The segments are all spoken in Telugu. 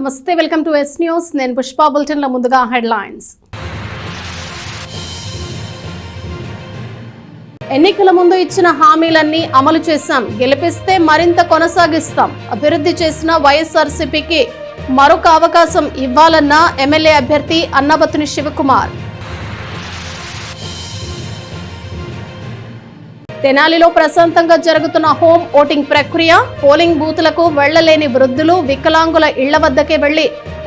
నమస్తే, వెల్కమ్ టు ఎస్ న్యూస్. నేను పుష్ప. బులెటిన్ లో ముందుగా హెడ్లైన్స్. ఎన్నికల ముందు ఇచ్చిన హామీలన్నీ అమలు చేశాం, గెలిపిస్తే మరింత కొనసాగిస్తాం. అభివృద్ధి చేసిన వైఎస్ఆర్సీపీకి మరొక అవకాశం ఇవ్వాలన్న ఎమ్మెల్యే అభ్యర్థి అన్నాబత్తుని శివకుమార్. తెనాలిలో ప్రశాంతంగా జరుగుతున్న హోమ్ ఓటింగ్ ప్రక్రియ. పోలింగ్ బూతులకు వెళ్లలేని వృద్ధులు, వికలాంగుల ఇళ్ల వద్దకే వెళ్లి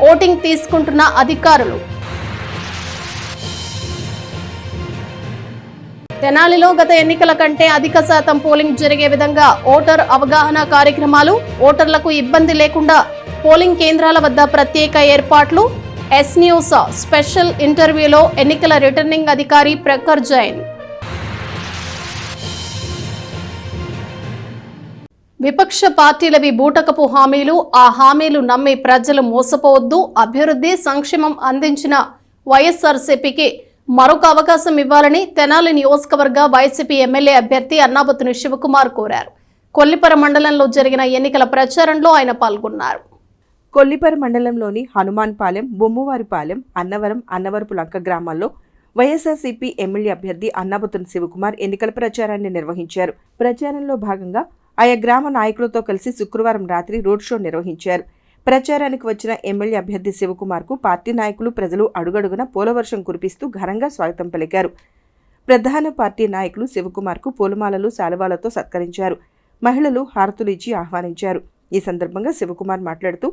ఓటింగ్ తీసుకుంటున్న అధికారులు. తెనాలిలో గత ఎన్నికల కంటే అధిక శాతం పోలింగ్ జరిగే విధంగా ఓటర్ అవగాహన కార్యక్రమాలు. ఓటర్లకు ఇబ్బంది లేకుండా పోలింగ్ కేంద్రాల వద్ద ప్రత్యేక ఏర్పాట్లు. ఎస్ న్యూస్ స్పెషల్ ఇంటర్వ్యూలో ఎన్నికల రిటర్నింగ్ అధికారి ప్రఖర్ జైన్. విపక్ష పార్టీలవి బూటకపు హామీలు. ఆ హామీలు నమ్మి ప్రజలు మోసపోవద్దు. అభివృద్ధి, సంక్షేమం అందించిన వైఎస్ఆర్సీపీకి మరొక అవకాశం ఇవ్వాలని తెనాలి నియోజకవర్గ వైసీపీ ఎమ్మెల్యే అభ్యర్థి అన్నాబత్తుని శివకుమార్ కోరారు. కొల్లిపర మండలంలో జరిగిన ఎన్నికల ప్రచారంలో ఆయన పాల్గొన్నారు. కొల్లిపర మండలంలోని హనుమాన్పాలెం, బొమ్మువారిపాలెం, అన్నవరం, అన్నవరపు లంక గ్రామాల్లో వైఎస్ఆర్సీపీ ఎమ్మెల్యే అభ్యర్థి అన్నాబత్తుని శివకుమార్ ఎన్నికల ప్రచారాన్ని నిర్వహించారు. ప్రచారంలో భాగంగా ఆయా గ్రామ నాయకులతో కలిసి శుక్రవారం రాత్రి రోడ్ షో నిర్వహించారు. ప్రచారానికి వచ్చిన ఎమ్మెల్యే అభ్యర్థి శివకుమార్ కు పార్టీ నాయకులు, ప్రజలు అడుగడుగున పూలవర్షం కురిపిస్తూ ఘనంగా స్వాగతం పలికారు. ప్రధాన పార్టీ నాయకులు శివకుమార్ కు పూలమాలలు, శాలువాలతో సత్కరించారు. మహిళలు హారతులు ఇచ్చి ఆహ్వానించారు. ఈ సందర్భంగా శివకుమార్ మాట్లాడుతూ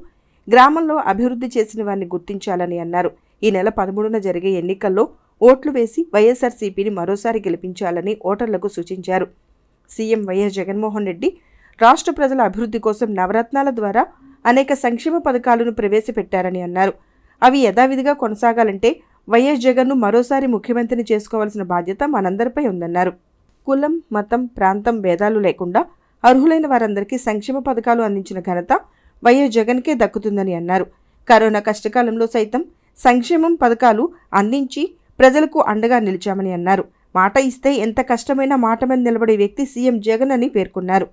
గ్రామంలో అభివృద్ధి చేసిన వారిని గుర్తించాలని అన్నారు. ఈ నెల 13న జరిగే ఎన్నికల్లో ఓట్లు వేసి వైఎస్ఆర్సీపీని మరోసారి గెలిపించాలని ఓటర్లకు సూచించారు. సీఎం వైఎస్ జగన్మోహన్ రెడ్డి రాష్ట్ర ప్రజల అభివృద్ధి కోసం నవరత్నాల ద్వారా అనేక సంక్షేమ పథకాలను ప్రవేశపెట్టారని అన్నారు. అవి యథావిధిగా కొనసాగాలంటే వైఎస్ జగన్ను మరోసారి ముఖ్యమంత్రిని చేసుకోవాల్సిన బాధ్యత మనందరిపై ఉందన్నారు. కులం, మతం, ప్రాంతం భేదాలు లేకుండా అర్హులైన వారందరికీ సంక్షేమ పథకాలు అందించిన ఘనత వైఎస్ జగన్కే దక్కుతుందని అన్నారు. కరోనా కష్టకాలంలో సైతం సంక్షేమం పథకాలు అందించి ప్రజలకు అండగా నిలిచామని అన్నారు. మాట ఇస్తే ఎంత కష్టమైనా మాట మీద నిలబడే వ్యక్తి సీఎం జగన్ అని పేర్కొన్నారు.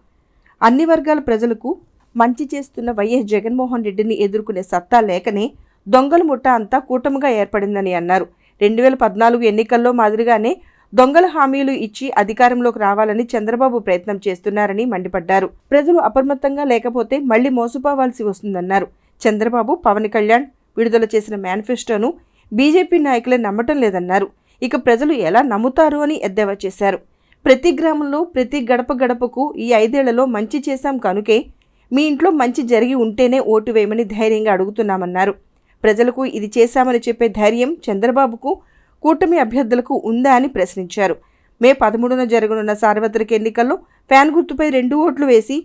అన్ని వర్గాల ప్రజలకు మంచి చేస్తున్న వైఎస్ జగన్మోహన్ రెడ్డిని ఎదుర్కొనే సత్తా లేకనే దొంగల ముఠ అంతా కూటమిగా ఏర్పడిందని అన్నారు. 2014 ఎన్నికల్లో మాదిరిగానే దొంగల హామీలు ఇచ్చి అధికారంలోకి రావాలని చంద్రబాబు ప్రయత్నం చేస్తున్నారని మండిపడ్డారు. ప్రజలు అప్రమత్తంగా లేకపోతే మళ్లీ మోసపోవాల్సి వస్తుందన్నారు. చంద్రబాబు, పవన్ కళ్యాణ్ విడుదల చేసిన మేనిఫెస్టోను బీజేపీ నాయకులే నమ్మటం లేదన్నారు. ఇక ప్రజలు ఎలా నమ్ముతారు అని ఎద్దేవా చేశారు. ప్రతి గ్రామంలో, ప్రతి గడప గడపకు ఈ 5 ఏళ్లలో మంచి చేశాం కనుకే మీ ఇంట్లో మంచి జరిగి ఉంటేనే ఓటు వేయమని ధైర్యంగా అడుగుతున్నామన్నారు. ప్రజలకు ఇది చేశామని చెప్పే ధైర్యం చంద్రబాబుకు, కూటమి అభ్యర్థులకు ఉందా అని ప్రశ్నించారు. మే 13న జరగనున్న సార్వత్రిక ఎన్నికల్లో ఫ్యాన్ గుర్తుపై 2 ఓట్లు వేసి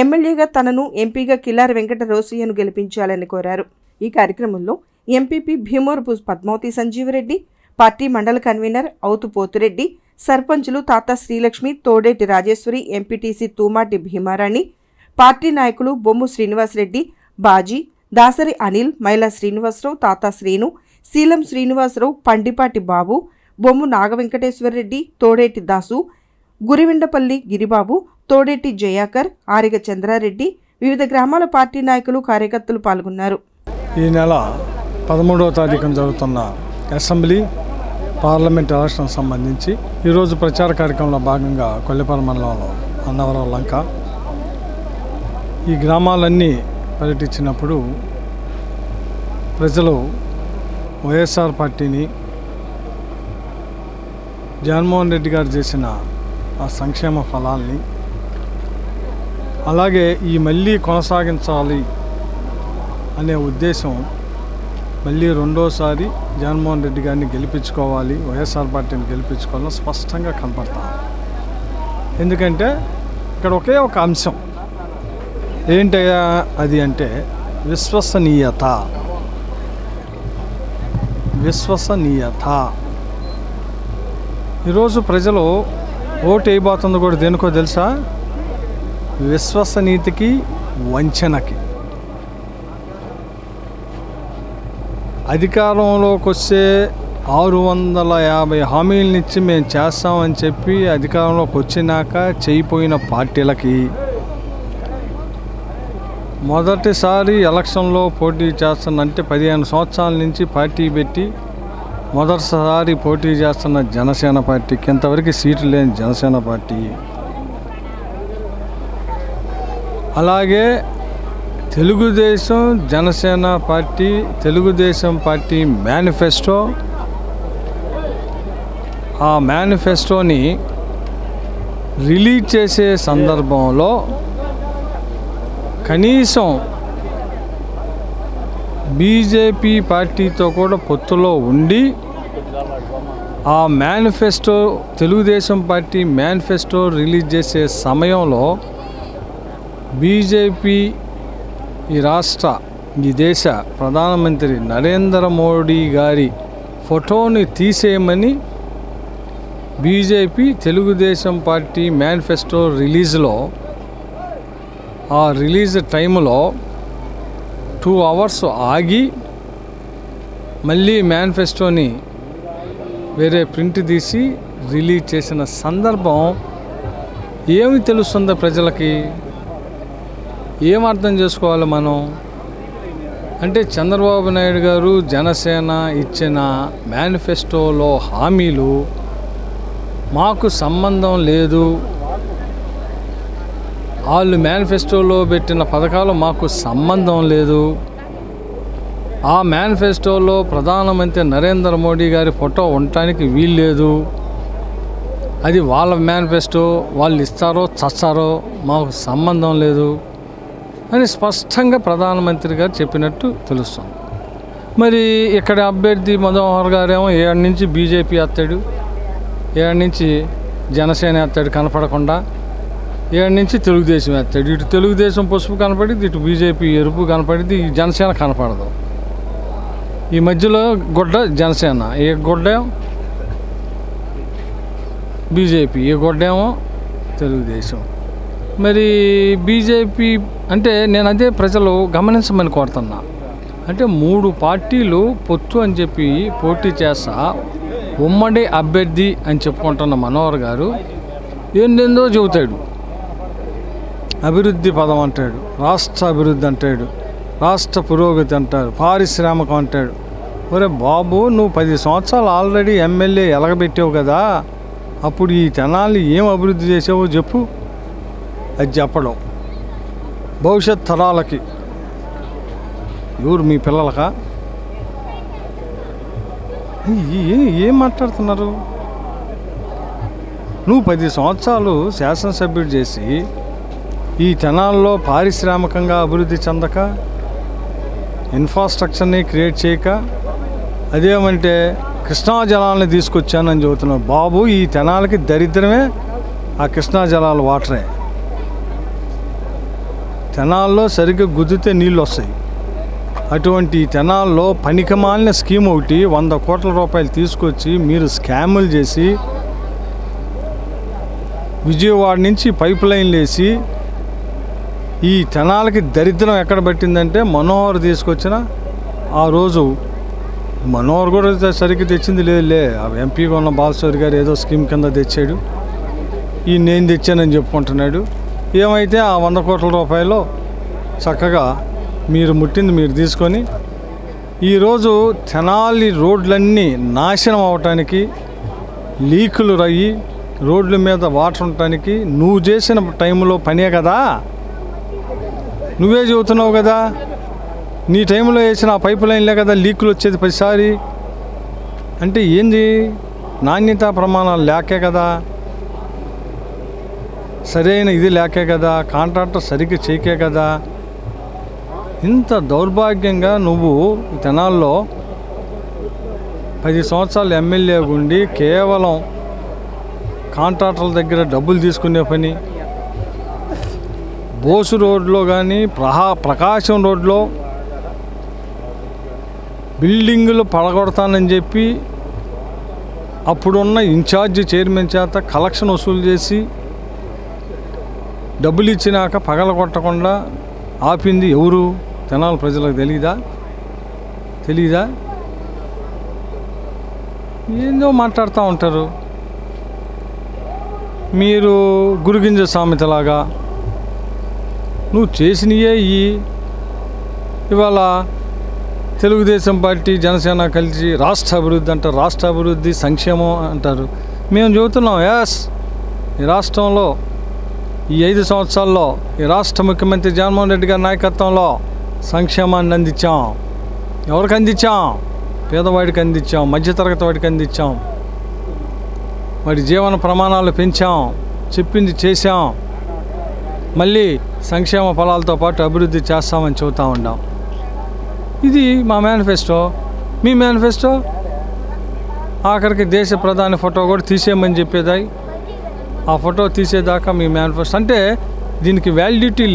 ఎమ్మెల్యేగా తనను, ఎంపీగా కిల్లారి వెంకట రోసయ్యను గెలిపించాలని కోరారు. ఈ కార్యక్రమంలో ఎంపీపీ భీమవరపు పద్మావతి సంజీవరెడ్డి, పార్టీ మండల కన్వీనర్ అవుతు పోతురెడ్డి, సర్పంచులు తాతా శ్రీలక్ష్మి, తోడేటి రాజేశ్వరి, ఎంపీటీసీ తూమాటి భీమారాణి, పార్టీ నాయకులు బొమ్ము శ్రీనివాసరెడ్డి, బాజీ, దాసరి అనిల్, మైలా శ్రీనివాసరావు, తాతా శ్రీను, శీలం శ్రీనివాసరావు, పండిపాటి బాబు, బొమ్ము నాగవెంకటేశ్వరరెడ్డి, తోడేటి దాసు, గురివిండపల్లి గిరిబాబు, తోడేటి జయాకర్, ఆరిగ చంద్రారెడ్డి, వివిధ గ్రామాల పార్టీ నాయకులు, కార్యకర్తలు పాల్గొన్నారు. ఈ నెల 13వ తారీఖున జరుగుతున్న అసెంబ్లీ, పార్లమెంట్ ఎలక్షన్ సంబంధించి ఈరోజు ప్రచార కార్యక్రమంలో భాగంగా కొల్లిపర మండలంలో అన్నవరం, లంక ఈ గ్రామాలన్నీ పర్యటించినప్పుడు ప్రజలు వైఎస్ఆర్ పార్టీని, జగన్మోహన్ రెడ్డి గారు చేసిన ఆ సంక్షేమ ఫలాల్ని, అలాగే ఈ మళ్ళీ కొనసాగించాలి అనే ఉద్దేశం, మళ్ళీ రెండోసారి జగన్మోహన్ రెడ్డి గారిని గెలిపించుకోవాలి, వైఎస్ఆర్ పార్టీని గెలిపించుకోవాలని స్పష్టంగా కనపడతాం. ఎందుకంటే ఇక్కడ ఒకే ఒక అంశం ఏంటయ్యా అది అంటే విశ్వసనీయత. ఈరోజు ప్రజలు ఓటు వేయబోతుంది కూడా దేనికో తెలుసా? విశ్వసనీయతకి, వంచనకి. అధికారంలోకి వస్తే 650 హామీలనిచ్చి మేము చేస్తామని చెప్పి అధికారంలోకి వచ్చినాక చేయిపోయిన పార్టీలకి మొదటిసారి ఎలక్షన్లో పోటీ చేస్తున్నంటే 15 సంవత్సరాల నుంచి పార్టీ పెట్టి మొదటిసారి పోటీ చేస్తున్న జనసేన పార్టీకి ఇంతవరకు సీట్లు లేని జనసేన పార్టీ, అలాగే Telugu Desam Janasena party Telugu Desam party manifesto, ఆ మేనిఫెస్టోని రిలీజ్ చేసే సందర్భంలో కనీసం బీజేపీ పార్టీతో కూడా పొత్తులో ఉండి ఆ manifesto Telugu Desam party manifesto release చేసే సమయంలో బీజేపీ ఈ దేశ ప్రధానమంత్రి నరేంద్ర మోడీ గారి ఫోటోని తీసేయమని బీజేపీ తెలుగుదేశం పార్టీ మేనిఫెస్టో రిలీజ్లో ఆ రిలీజ్ టైంలో 2 hours ఆగి మళ్ళీ మేనిఫెస్టోని వేరే ప్రింట్ తీసి రిలీజ్ చేసిన సందర్భం ఏమి తెలుస్తుందో ప్రజలకి? ఏం అర్థం చేసుకోవాలి మనం? అంటే చంద్రబాబు నాయుడు గారు జనసేన ఇచ్చిన మేనిఫెస్టోలో హామీలు మాకు సంబంధం లేదు, వాళ్ళు మేనిఫెస్టోలో పెట్టిన పథకాలు మాకు సంబంధం లేదు, ఆ మేనిఫెస్టోలో ప్రధానమంత్రి నరేంద్ర మోడీ గారి ఫోటో ఉండటానికి వీల్లేదు, అది వాళ్ళ మేనిఫెస్టో, వాళ్ళు ఇస్తారో చస్తారో మాకు సంబంధం లేదు అని స్పష్టంగా ప్రధానమంత్రి గారు చెప్పినట్టు తెలుస్తుంది. మరి ఇక్కడ అభ్యర్థి మనోహర్ గారేమో 7 నుంచి బీజేపీ ఎత్తాడు, 7 నుంచి జనసేన ఎత్తాడు కనపడకుండా, 7 నుంచి తెలుగుదేశం ఎత్తాడు. ఇటు తెలుగుదేశం పసుపు కనపడింది, ఇటు బీజేపీ ఎరుపు కనపడింది, ఈ జనసేన కనపడదు. ఈ మధ్యలో గుడ్డ జనసేన, ఏ గుడ్డ బీజేపీ, ఏ గుడ్డేమో తెలుగుదేశం. మరి బీజేపీ అంటే నేను అదే ప్రజలు గమనించమని కోరుతున్నా. అంటే 3 పార్టీలు పొత్తు అని చెప్పి పోటీ చేస్తా ఉమ్మడి అభ్యర్థి అని చెప్పుకుంటున్న మనోహర్ గారు ఏందేందో చెబుతాడు. అభివృద్ధి పదం అంటాడు, రాష్ట్ర అభివృద్ధి అంటాడు, రాష్ట్ర పురోగతి అంటారు, పారిశ్రామికం అంటాడు. ఒరే బాబు, నువ్వు 10 సంవత్సరాలు ఆల్రెడీ ఎమ్మెల్యే ఎలగబెట్టావు కదా, అప్పుడు ఈ తెనాలి ఏం అభివృద్ధి చేసావో చెప్పు. అది చెప్పడం భవిష్యత్ తరాలకి, ఎవరు మీ పిల్లలకా? ఏం మాట్లాడుతున్నారు? నువ్వు 10 సంవత్సరాలు శాసనసభ్యుడు చేసి ఈ తెనాల్లో పారిశ్రామికంగా అభివృద్ధి చెందక, ఇన్ఫ్రాస్ట్రక్చర్ని క్రియేట్ చేయక, అదేమంటే కృష్ణా జలాలని తీసుకొచ్చానని చెబుతున్నావు. బాబు, ఈ తెనాలకి దరిద్రమే ఆ కృష్ణా జలాలు వాటరే. తెనాల్లో సరిగ్గా గుద్దితే నీళ్ళు వస్తాయి. అటువంటి తెనాల్లో పనికిమాలిన స్కీమ్ ఒకటి 100 కోట్ల రూపాయలు తీసుకొచ్చి మీరు స్కాములు చేసి విజయవాడ నుంచి పైప్ లైన్లు వేసి ఈ తెనాలకి దరిద్రం ఎక్కడ పట్టిందంటే మనోహర్ తీసుకొచ్చిన ఆ రోజు, మనోహర్ కూడా సరిగ్గా తెచ్చింది లేదులే, ఎంపీగా ఉన్న బాలశౌరి గారు ఏదో స్కీమ్ కింద తెచ్చాడు, ఈ నేను తెచ్చానని చెప్పుకుంటున్నాడు. ఏమైతే ఆ 100 కోట్ల రూపాయలు చక్కగా మీరు ముట్టింది మీరు తీసుకొని ఈరోజు తెనాలి రోడ్లన్నీ నాశనం అవటానికి, లీకులు రయ్యి రోడ్ల మీద వాటర్ ఉండటానికి నువ్వు చేసిన టైంలో పనే కదా. నువ్వే చెబుతున్నావు కదా, నీ టైంలో వేసిన ఆ పైప్ లైన్లే కదా లీకులు వచ్చేది ప్రతిసారి. అంటే ఏంది? నాణ్యతా ప్రమాణాలు లేకే కదా, సరైన ఇది లేకే కదా, కాంట్రాక్టర్ సరిగ్గా చేయకే కదా. ఇంత దౌర్భాగ్యంగా నువ్వు తెనాల్లో 10 సంవత్సరాలు ఎమ్మెల్యే ఉండి కేవలం కాంట్రాక్టర్ల దగ్గర డబ్బులు తీసుకునే పని, బోసు రోడ్లో కానీ ప్రకాశం రోడ్లో బిల్డింగులు పడగొడతానని చెప్పి అప్పుడున్న ఇన్ఛార్జ్ చైర్మన్ చేత కలెక్షన్ వసూలు చేసి డబ్బులు ఇచ్చినాక పగలగొట్టకుండా ఆపింది ఎవరు? తెనాలి ప్రజలకు తెలీదా? ఏందో మాట్లాడుతూ ఉంటారు మీరు గురుగింజ సామెతలాగా. నువ్వు చేసినయే ఇవాళ తెలుగుదేశం పార్టీ జనసేన కలిసి రాష్ట్ర అభివృద్ధి అంటారు, రాష్ట్ర అభివృద్ధి సంక్షేమం అంటారు. మేము చెబుతున్నాం ఎస్, ఈ రాష్ట్రంలో ఈ 5 సంవత్సరాల్లో ఈ రాష్ట్ర ముఖ్యమంత్రి జగన్మోహన్ రెడ్డి గారి నాయకత్వంలో సంక్షేమాన్ని అందించాం. ఎవరికి అందించాం? పేదవాడికి అందించాం, మధ్యతరగతి వాడికి అందించాం, వాడి జీవన ప్రమాణాలు పెంచాం, చెప్పింది చేశాం. మళ్ళీ సంక్షేమ ఫలాలతో పాటు అభివృద్ధి చేస్తామని చెబుతూ ఉన్నాం. ఇది మా మేనిఫెస్టో. మీ మేనిఫెస్టో ఆఖరికి దేశ ప్రధాని ఫోటో కూడా తీసేయమని చెప్పేదాయి. ఆ ఫోటో తీసేదాకా మీ మేనిఫెస్టో అంటే దీనికి వ్యాలిడిటీ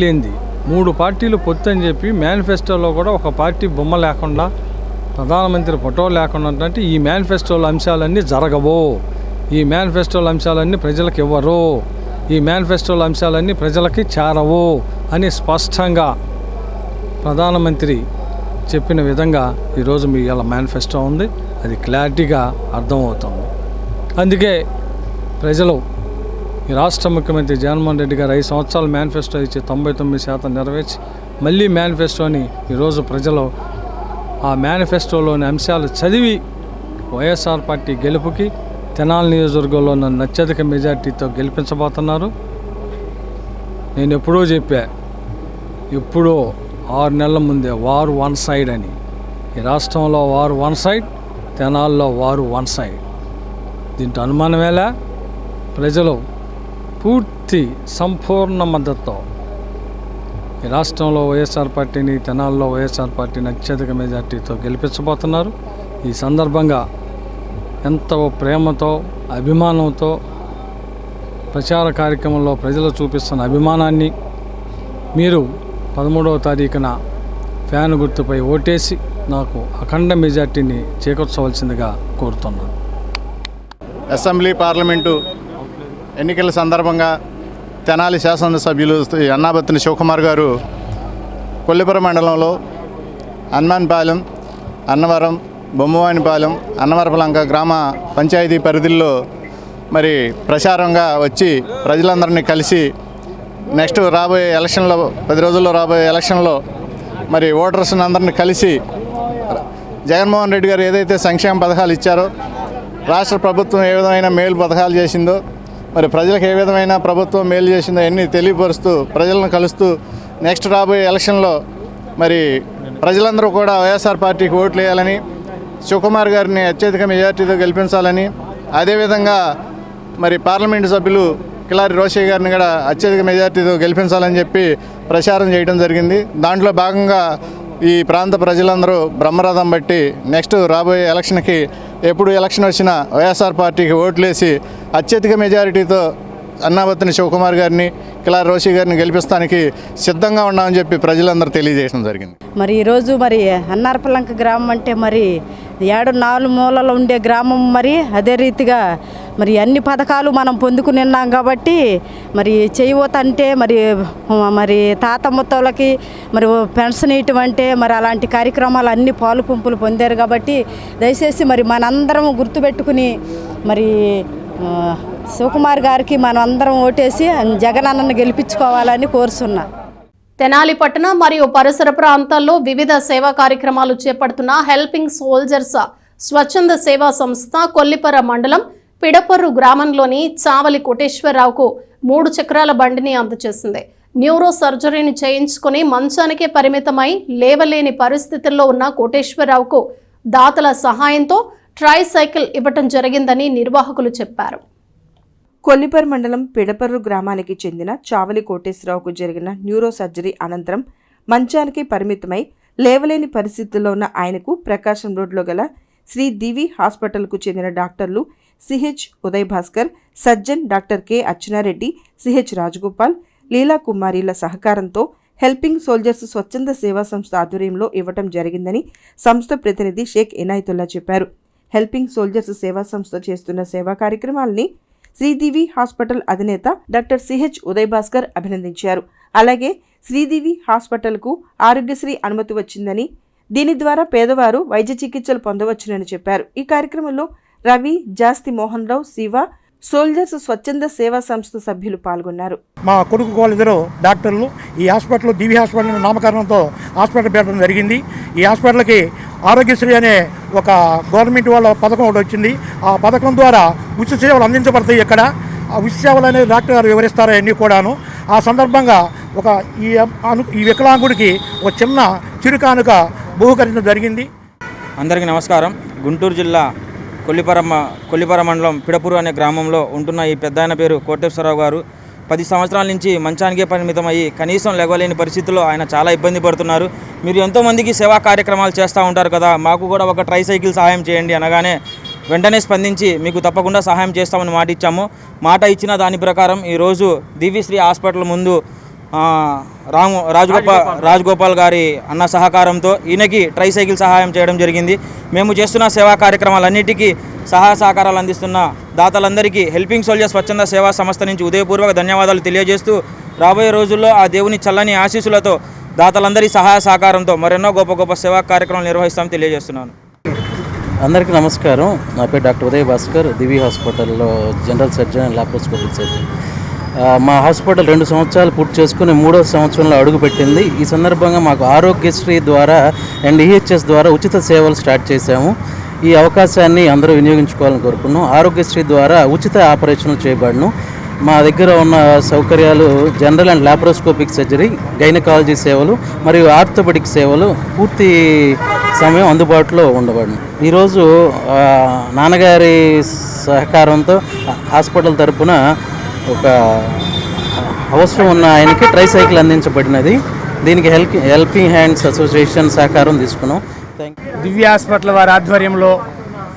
లేనిది. 3 పార్టీలు పొత్తు అని చెప్పి మేనిఫెస్టోలో కూడా ఒక పార్టీ బొమ్మ లేకుండా, ప్రధానమంత్రి ఫోటో లేకుండా అంటే ఈ మేనిఫెస్టోల అంశాలన్నీ జరగవు, ఈ మేనిఫెస్టోల అంశాలన్నీ ప్రజలకు ఇవ్వరు, ఈ మేనిఫెస్టోల అంశాలన్నీ ప్రజలకి చేరవు అని స్పష్టంగా ప్రధానమంత్రి చెప్పిన విధంగా ఈరోజు మీ ఇలా మేనిఫెస్టో ఉంది. అది క్లారిటీగా అర్థమవుతుంది. అందుకే ప్రజలు ఈ రాష్ట్ర ముఖ్యమంత్రి జగన్మోహన్ రెడ్డి గారు 5 సంవత్సరాల మేనిఫెస్టో ఇచ్చి 99% నెరవేర్చి మళ్ళీ మేనిఫెస్టోని ఈరోజు ప్రజలు ఆ మేనిఫెస్టోలోని అంశాలు చదివి వైఎస్ఆర్ పార్టీ గెలుపుకి తెనాలి నియోజకవర్గంలో నన్ను అత్యధిక మెజార్టీతో గెలిపించబోతున్నారు. నేను ఎప్పుడో చెప్పా, ఎప్పుడో 6 నెలల ముందే వారు 1 సైడ్ అని. ఈ రాష్ట్రంలో వారు 1 సైడ్, తెనాలిలో వారు 1 సైడ్. దీంట్లో అనుమానమేలా. ప్రజలు పూర్తి సంపూర్ణ మద్దతుతో ఈ రాష్ట్రంలో వైఎస్ఆర్ పార్టీని, తెనాలిలో వైఎస్ఆర్ పార్టీని అత్యధిక మెజార్టీతో గెలిపించబోతున్నారు. ఈ సందర్భంగా ఎంతో ప్రేమతో, అభిమానంతో ప్రచార కార్యక్రమంలో ప్రజలు చూపిస్తున్న అభిమానాన్ని మీరు 13వ తారీఖున ఫ్యాన్ గుర్తుపై ఓటేసి నాకు అఖండ మెజార్టీని చేకూర్చవలసిందిగా కోరుతున్నాను. అసెంబ్లీ పార్లమెంటు ఎన్నికల సందర్భంగా తెనాలి శాసనసభ్యులు అన్నాబత్తుని శివకుమార్ గారు కొల్లిపురం మండలంలో హనుమాన్పాలెం, అన్నవరం, బొమ్మవానిపాలెం, అన్నవరపులంక గ్రామ పంచాయతీ పరిధిలో మరి ప్రచారంగా వచ్చి ప్రజలందరినీ కలిసి నెక్స్ట్ రాబోయే ఎలక్షన్లో 10 రోజుల్లో రాబోయే ఎలక్షన్లో మరి ఓటర్స్ని అందరినీ కలిసి జగన్మోహన్ రెడ్డి గారు ఏదైతే సంక్షేమ పథకాలు ఇచ్చారో, రాష్ట్ర ప్రభుత్వం ఏ విధమైన మేలు పథకాలు చేసిందో, మరి ప్రజలకు ఏ విధమైన ప్రభుత్వం మేలు చేసిందో అన్నీ తెలియపరుస్తూ ప్రజలను కలుస్తూ నెక్స్ట్ రాబోయే ఎలక్షన్లో మరి ప్రజలందరూ కూడా వైఎస్ఆర్ పార్టీకి ఓట్లు వేయాలని, శివకుమార్ గారిని అత్యధిక మెజార్టీతో గెలిపించాలని, అదేవిధంగా మరి పార్లమెంటు సభ్యులు కిలారి రోషయ్య గారిని కూడా అత్యధిక మెజార్టీతో గెలిపించాలని చెప్పి ప్రచారం చేయడం జరిగింది. దాంట్లో భాగంగా ఈ ప్రాంత ప్రజలందరూ బ్రహ్మరథం బట్టి నెక్స్ట్ రాబోయే ఎలక్షన్కి ఎప్పుడు ఎలక్షన్ వచ్చినా వైఎస్ఆర్ పార్టీకి ఓట్లేసి అత్యధిక మెజారిటీతో అన్నాబత్తుని శివకుమార్ గారిని, కిలారి రోషి గారిని గెలిపిస్తానికి సిద్ధంగా ఉన్నామని చెప్పి ప్రజలందరూ తెలియజేయడం జరిగింది. మరి ఈరోజు మరి అన్నారపులంక గ్రామం అంటే మరి 4 మూలలో ఉండే గ్రామం. మరి అదే రీతిగా మరి అన్ని పథకాలు మనం పొందుకుని ఉన్నాం కాబట్టి మరి చేయవత అంటే మరి తాత ముత్తలకి మరి పెన్షన్ ఇటువంటి మరి అలాంటి కార్యక్రమాలు అన్ని పాలు పంపులు పొందారు కాబట్టి దయచేసి మరి మనందరం గుర్తుపెట్టుకుని మరి శివకుమార్ గారికి మనం అందరం ఓటేసి జగన్ అన్నను గెలిపించుకోవాలని కోరుతున్నా. తెనాలి పట్టణ మరియు పరిసర ప్రాంతాల్లో వివిధ సేవా కార్యక్రమాలు చేపడుతున్న హెల్పింగ్ సోల్జర్స్ స్వచ్ఛంద సేవా సంస్థ కొల్లిపర మండలం పిడపర్రు గ్రామంలోని చావలి కోటేశ్వరరావుకు 3 చక్రాల బండిని అందజేసింది. న్యూరో సర్జరీని చేయించుకుని మంచానికే పరిమితమై లేవలేని పరిస్థితుల్లో ఉన్న కోటేశ్వరరావుకు దాతల సహాయంతో ట్రై సైకిల్ ఇవ్వటం జరిగిందని నిర్వాహకులు చెప్పారు. కొల్లిపర్ మండలం పిడపర్రు గ్రామానికి చెందిన చావలి కోటేశ్వరరావుకు జరిగిన న్యూరో సర్జరీ అనంతరం మంచానికి పరిమితమై లేవలేని పరిస్థితుల్లో ఉన్న ఆయనకు ప్రకాశం రోడ్లో గల శ్రీ దివి హాస్పిటల్కు చెందిన డాక్టర్లు CH Uday Bhaskar, surgeon doctor K Archana Reddy, CH Rajagopal, Leela కుమారిల సహకారంతో హెల్పింగ్ సోల్జర్స్ స్వచ్ఛంద సేవా సంస్థ ఆధ్వర్యంలో ఇవ్వటం జరిగిందని సంస్థ ప్రతినిధి షేక్ ఇనాయతుల్లా చెప్పారు. హెల్పింగ్ సోల్జర్స్ సేవా సంస్థ చేస్తున్న సేవా కార్యక్రమాల్ని శ్రీదేవి హాస్పిటల్ అధినేత డాక్టర్ సిహెచ్ ఉదయ్ భాస్కర్ అభినందించారు. అలాగే శ్రీదేవి హాస్పిటల్కు ఆరోగ్యశ్రీ అనుమతి వచ్చిందని, దీని ద్వారా పేదవారు వైద్య చికిత్సలు పొందవచ్చునని చెప్పారు. ఈ కార్యక్రమంలో రవి, జాస్తి మోహన్ రావు, శివ, సోల్జర్స్ స్వచ్ఛంద సేవా సంస్థ సభ్యులు పాల్గొన్నారు. మా కొడుకు వాళ్ళిద్దరు డాక్టర్లు ఈ హాస్పిటల్ దివి హాస్పిటల్ నామకరణంతో హాస్పిటల్ పెట్టడం జరిగింది. ఈ హాస్పిటల్కి ఆరోగ్యశ్రీ అనే ఒక గవర్నమెంట్ వాళ్ళ పథకం ఒకటి వచ్చింది. ఆ పథకం ద్వారా ఉచిత సేవలు అందించబడతాయి. ఇక్కడ ఆ ఉచిత సేవలు అనేది డాక్టర్ గారు వివరిస్తారు అన్నీ కూడాను. ఆ సందర్భంగా ఈ వికలాంగుడికి ఒక చిన్న చిరుకానుక బహుకరించడం జరిగింది. అందరికీ నమస్కారం. గుంటూరు జిల్లా కొల్లిపర మండలం పిడపూరు అనే గ్రామంలో ఉంటున్న ఈ పెద్దాయన పేరు కోటేశ్వరరావు గారు 10 సంవత్సరాల నుంచి మంచానికే పరిమితమయ్యి కనీసం లేవలేని పరిస్థితుల్లో ఆయన చాలా ఇబ్బంది పడుతున్నారు. మీరు ఎంతోమందికి సేవా కార్యక్రమాలు చేస్తూ ఉంటారు కదా, మాకు కూడా ఒక ట్రైసైకిల్ సహాయం చేయండి అనగానే వెంటనే స్పందించి మీకు తప్పకుండా సహాయం చేస్తామని మాట ఇచ్చాము. మాట ఇచ్చిన దాని ప్రకారం ఈరోజు దివ్యశ్రీ హాస్పిటల్ ముందు రాజగోపాల్ గారి అన్న సహకారంతో ఈయనకి ట్రైసైకిల్ సహాయం చేయడం జరిగింది. మేము చేస్తున్న సేవా కార్యక్రమాలన్నిటికీ సహాయ సహకారాలు అందిస్తున్న దాతలందరికీ హెల్పింగ్ సోల్జర్స్ స్వచ్ఛంద సేవా సంస్థ నుంచి ఉదయపూర్వక ధన్యవాదాలు తెలియజేస్తూ రాబోయే రోజుల్లో ఆ దేవుని చల్లని ఆశీస్సులతో దాతలందరి సహాయ సహకారంతో మరెన్నో గొప్ప సేవా కార్యక్రమాలు నిర్వహిస్తామని తెలియజేస్తున్నాను. అందరికీ నమస్కారం. నా పేరు డాక్టర్ ఉదయ్ భాస్కర్, దివి హాస్పిటల్లో general surgeon and laparoscopic surgeon. మా హాస్పిటల్ 2 సంవత్సరాలు పూర్తి చేసుకుని 3వ సంవత్సరంలో అడుగుపెట్టింది. ఈ సందర్భంగా మాకు ఆరోగ్యశ్రీ ద్వారా అండ్ ఈహెచ్ఎస్ ద్వారా ఉచిత సేవలు స్టార్ట్ చేశాము. ఈ అవకాశాన్ని అందరూ వినియోగించుకోవాలని కోరుకున్నాం. ఆరోగ్యశ్రీ ద్వారా ఉచిత ఆపరేషన్లు చేయబడను. మా దగ్గర ఉన్న సౌకర్యాలు general and laparoscopic surgery, gynaecology సేవలు మరియు ఆర్థోపెడిక్ సేవలు పూర్తి సమయం అందుబాటులో ఉండబడను. ఈరోజు నాన్నగారి సహకారంతో హాస్పిటల్ తరపున ఒక అవసరం ఉన్న ఆయనకి ట్రైసైకిల్ అందించబడినది. దీనికి హెల్పింగ్ హ్యాండ్స్ అసోసియేషన్ సహకారం తీసుకున్నాం. దివ్య హాస్పిటల్ వారి ఆధ్వర్యంలో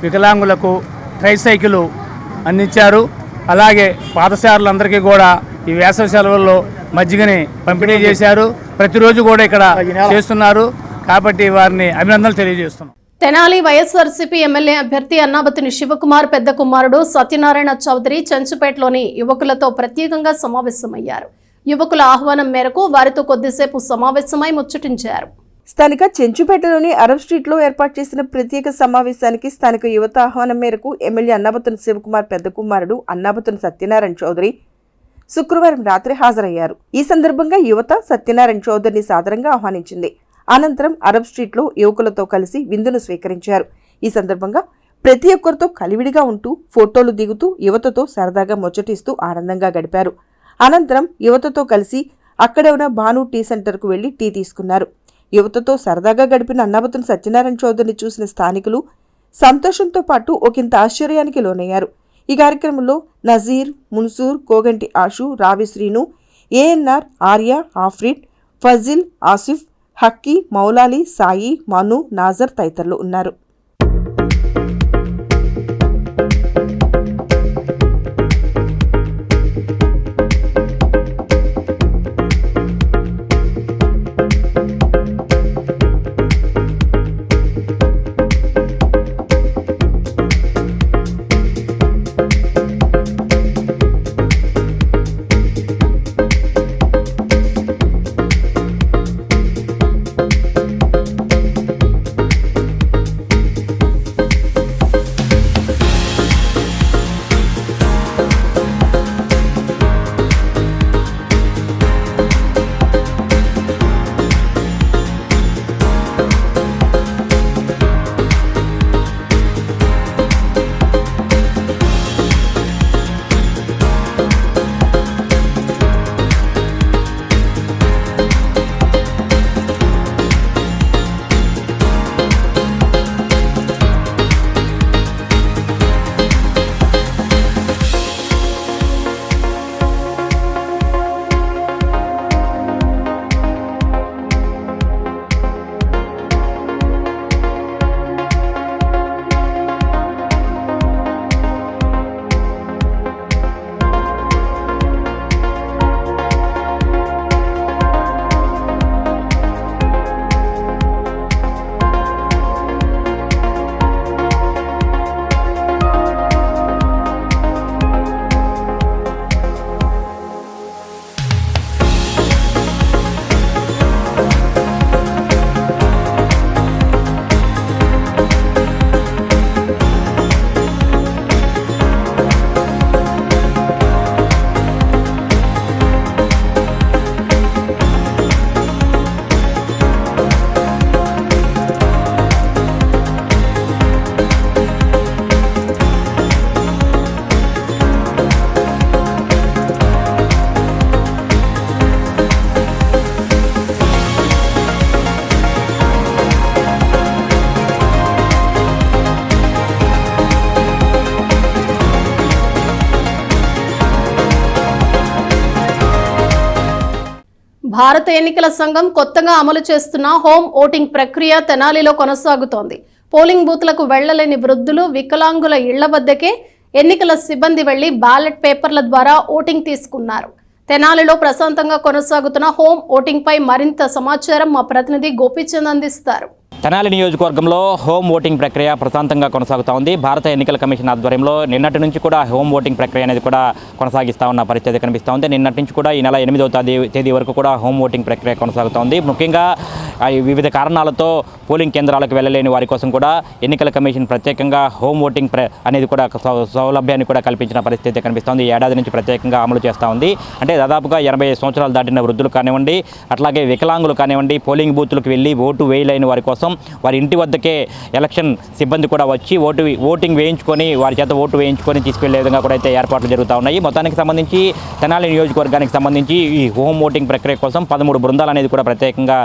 వికలాంగులకు ట్రైసైకిల్ అందించారు. అలాగే పాఠశాలలందరికీ కూడా ఈ వేసవి సెలవుల్లో మజ్జిగని పంపిణీ చేశారు. ప్రతిరోజు కూడా ఇక్కడ చేస్తున్నారు కాబట్టి వారిని అభినందనలు తెలియజేస్తున్నాం. తెనాలి వైఎస్ఆర్సీపీ ఎమ్మెల్యే అభ్యర్థి అన్నాబతుని శివకుమార్ పెద్ద కుమారుడు సత్యనారాయణ చౌదరి చెంచుపేటలోని యువకులతో ప్రత్యేకంగా సమావేశమయ్యారు. యువకుల ఆహ్వానం మేరకు వారితో కొద్దిసేపు సమావేశమై ముచ్చటించారు. స్థానిక చెంచుపేటలోని అరబ్ స్ట్రీట్లో ఏర్పాటు చేసిన ప్రత్యేక సమావేశానికి స్థానిక యువత ఆహ్వానం మేరకు ఎమ్మెల్యే అన్నాబతుని శివకుమార్ పెద్ద కుమారుడు అన్నాబతుని సత్యనారాయణ చౌదరి శుక్రవారం రాత్రి హాజరయ్యారు. ఈ సందర్భంగా యువత సత్యనారాయణ చౌదరిని సాదరంగా ఆహ్వానించింది. అనంతరం అరబ్ స్ట్రీట్లో యువకులతో కలిసి విందును స్వీకరించారు. ఈ సందర్భంగా ప్రతి ఒక్కరితో కలివిడిగా ఉంటూ ఫోటోలు దిగుతూ యువతతో సరదాగా ముచ్చటిస్తూ ఆనందంగా గడిపారు. అనంతరం యువతతో కలిసి అక్కడే ఉన్న భాను టీ సెంటర్కు వెళ్లి టీ తీసుకున్నారు. యువతతో సరదాగా గడిపిన అన్నాబతుని సత్యనారాయణ చౌదరిని చూసిన స్థానికులు సంతోషంతో పాటు ఒకంత ఆశ్చర్యానికి లోనయ్యారు. ఈ కార్యక్రమంలో నజీర్, మున్సూర్, కోగంటి ఆషు, రావి శ్రీను, ఏఎన్ఆర్, ఆర్య, ఆఫ్రిడ్, ఫజిల్, ఆసిఫ్, హక్కీ, మౌలాలి, సాయి, మను, నాజర్ తదితరులు ఉన్నారు. భారత ఎన్నికల సంఘం కొత్తగా అమలు చేస్తున్న హోమ్ ఓటింగ్ ప్రక్రియ తెనాలిలో కొనసాగుతోంది. పోలింగ్ బూత్లకు వెళ్లలేని వృద్ధులు, వికలాంగుల ఇళ్ల వద్దకే ఎన్నికల సిబ్బంది వెళ్లి బ్యాలెట్ పేపర్ల ద్వారా ఓటింగ్ తీసుకున్నారు. తెనాలిలో ప్రశాంతంగా కొనసాగుతున్న హోమ్ ఓటింగ్ పై మరింత సమాచారం మా ప్రతినిధి గోపీచంద్ అందిస్తారు. తెనాలి నియోజకవర్గంలో హోమ్ ఓటింగ్ ప్రక్రియ ప్రశాంతంగా కొనసాగుతూ ఉంది. భారత ఎన్నికల కమిషన్ ఆధ్వర్యంలో నిన్నటి నుంచి కూడా హోమ్ ఓటింగ్ ప్రక్రియ అనేది కూడా కొనసాగిస్తూ ఉన్న పరిస్థితి కనిపిస్తూ ఉంది. నిన్నటి నుంచి కూడా ఈ నెల 8వ తేదీ వరకు కూడా హోమ్ ఓటింగ్ ప్రక్రియ కొనసాగుతూ ఉంది. ముఖ్యంగా వివిధ కారణాలతో పోలింగ్ కేంద్రాలకు వెళ్ళలేని వారి కోసం కూడా ఎన్నికల కమిషన్ ప్రత్యేకంగా హోమ్ ఓటింగ్ అనేది కూడా సౌలభ్యాన్ని కూడా కల్పించిన పరిస్థితి కనిపిస్తోంది. ఈ ఏడాది నుంచి ప్రత్యేకంగా అమలు చేస్తూ ఉంది. అంటే దాదాపుగా 80 సంవత్సరాలు దాటిన వృద్ధులు కానివ్వండి, అట్లాగే వికలాంగులు కానివ్వండి, పోలింగ్ బూత్లకు వెళ్ళి ఓటు వేయలేని వారి కోసం వారి ఇంటి వద్దకే ఎలక్షన్ సిబ్బంది కూడా వచ్చి ఓటింగ్ వేయించుకొని వారి చేత ఓటు వేయించుకొని తీసుకెళ్లే విధంగా కూడా అయితే ఏర్పాట్లు జరుగుతూ ఉన్నాయి. మొత్తానికి సంబంధించి తెనాలి నియోజకవర్గానికి సంబంధించి ఈ హోమ్ ఓటింగ్ ప్రక్రియ కోసం 13 బృందాలు అనేది కూడా ప్రత్యేకంగా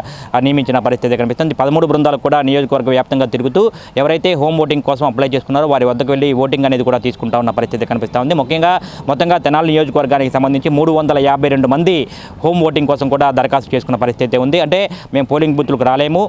నియమించిన పరిస్థితి కనిపిస్తుంది. 13 బృందాలు కూడా నియోజకవర్గ వ్యాప్తంగా తిరుగుతూ ఎవరైతే హోమ్ ఓటింగ్ కోసం అప్లై చేసుకున్నారో వారి వద్దకు వెళ్ళి ఓటింగ్ అనేది కూడా తీసుకుంటా ఉన్న పరిస్థితి కనిపిస్తూ ఉంది. మొత్తంగా తెనాలి నియోజకవర్గానికి సంబంధించి 352 మంది హోమ్ ఓటింగ్ కోసం కూడా దరఖాస్తు చేసుకున్న పరిస్థితి ఉంది. అంటే మేము పోలింగ్ బూత్లకు రాలేము,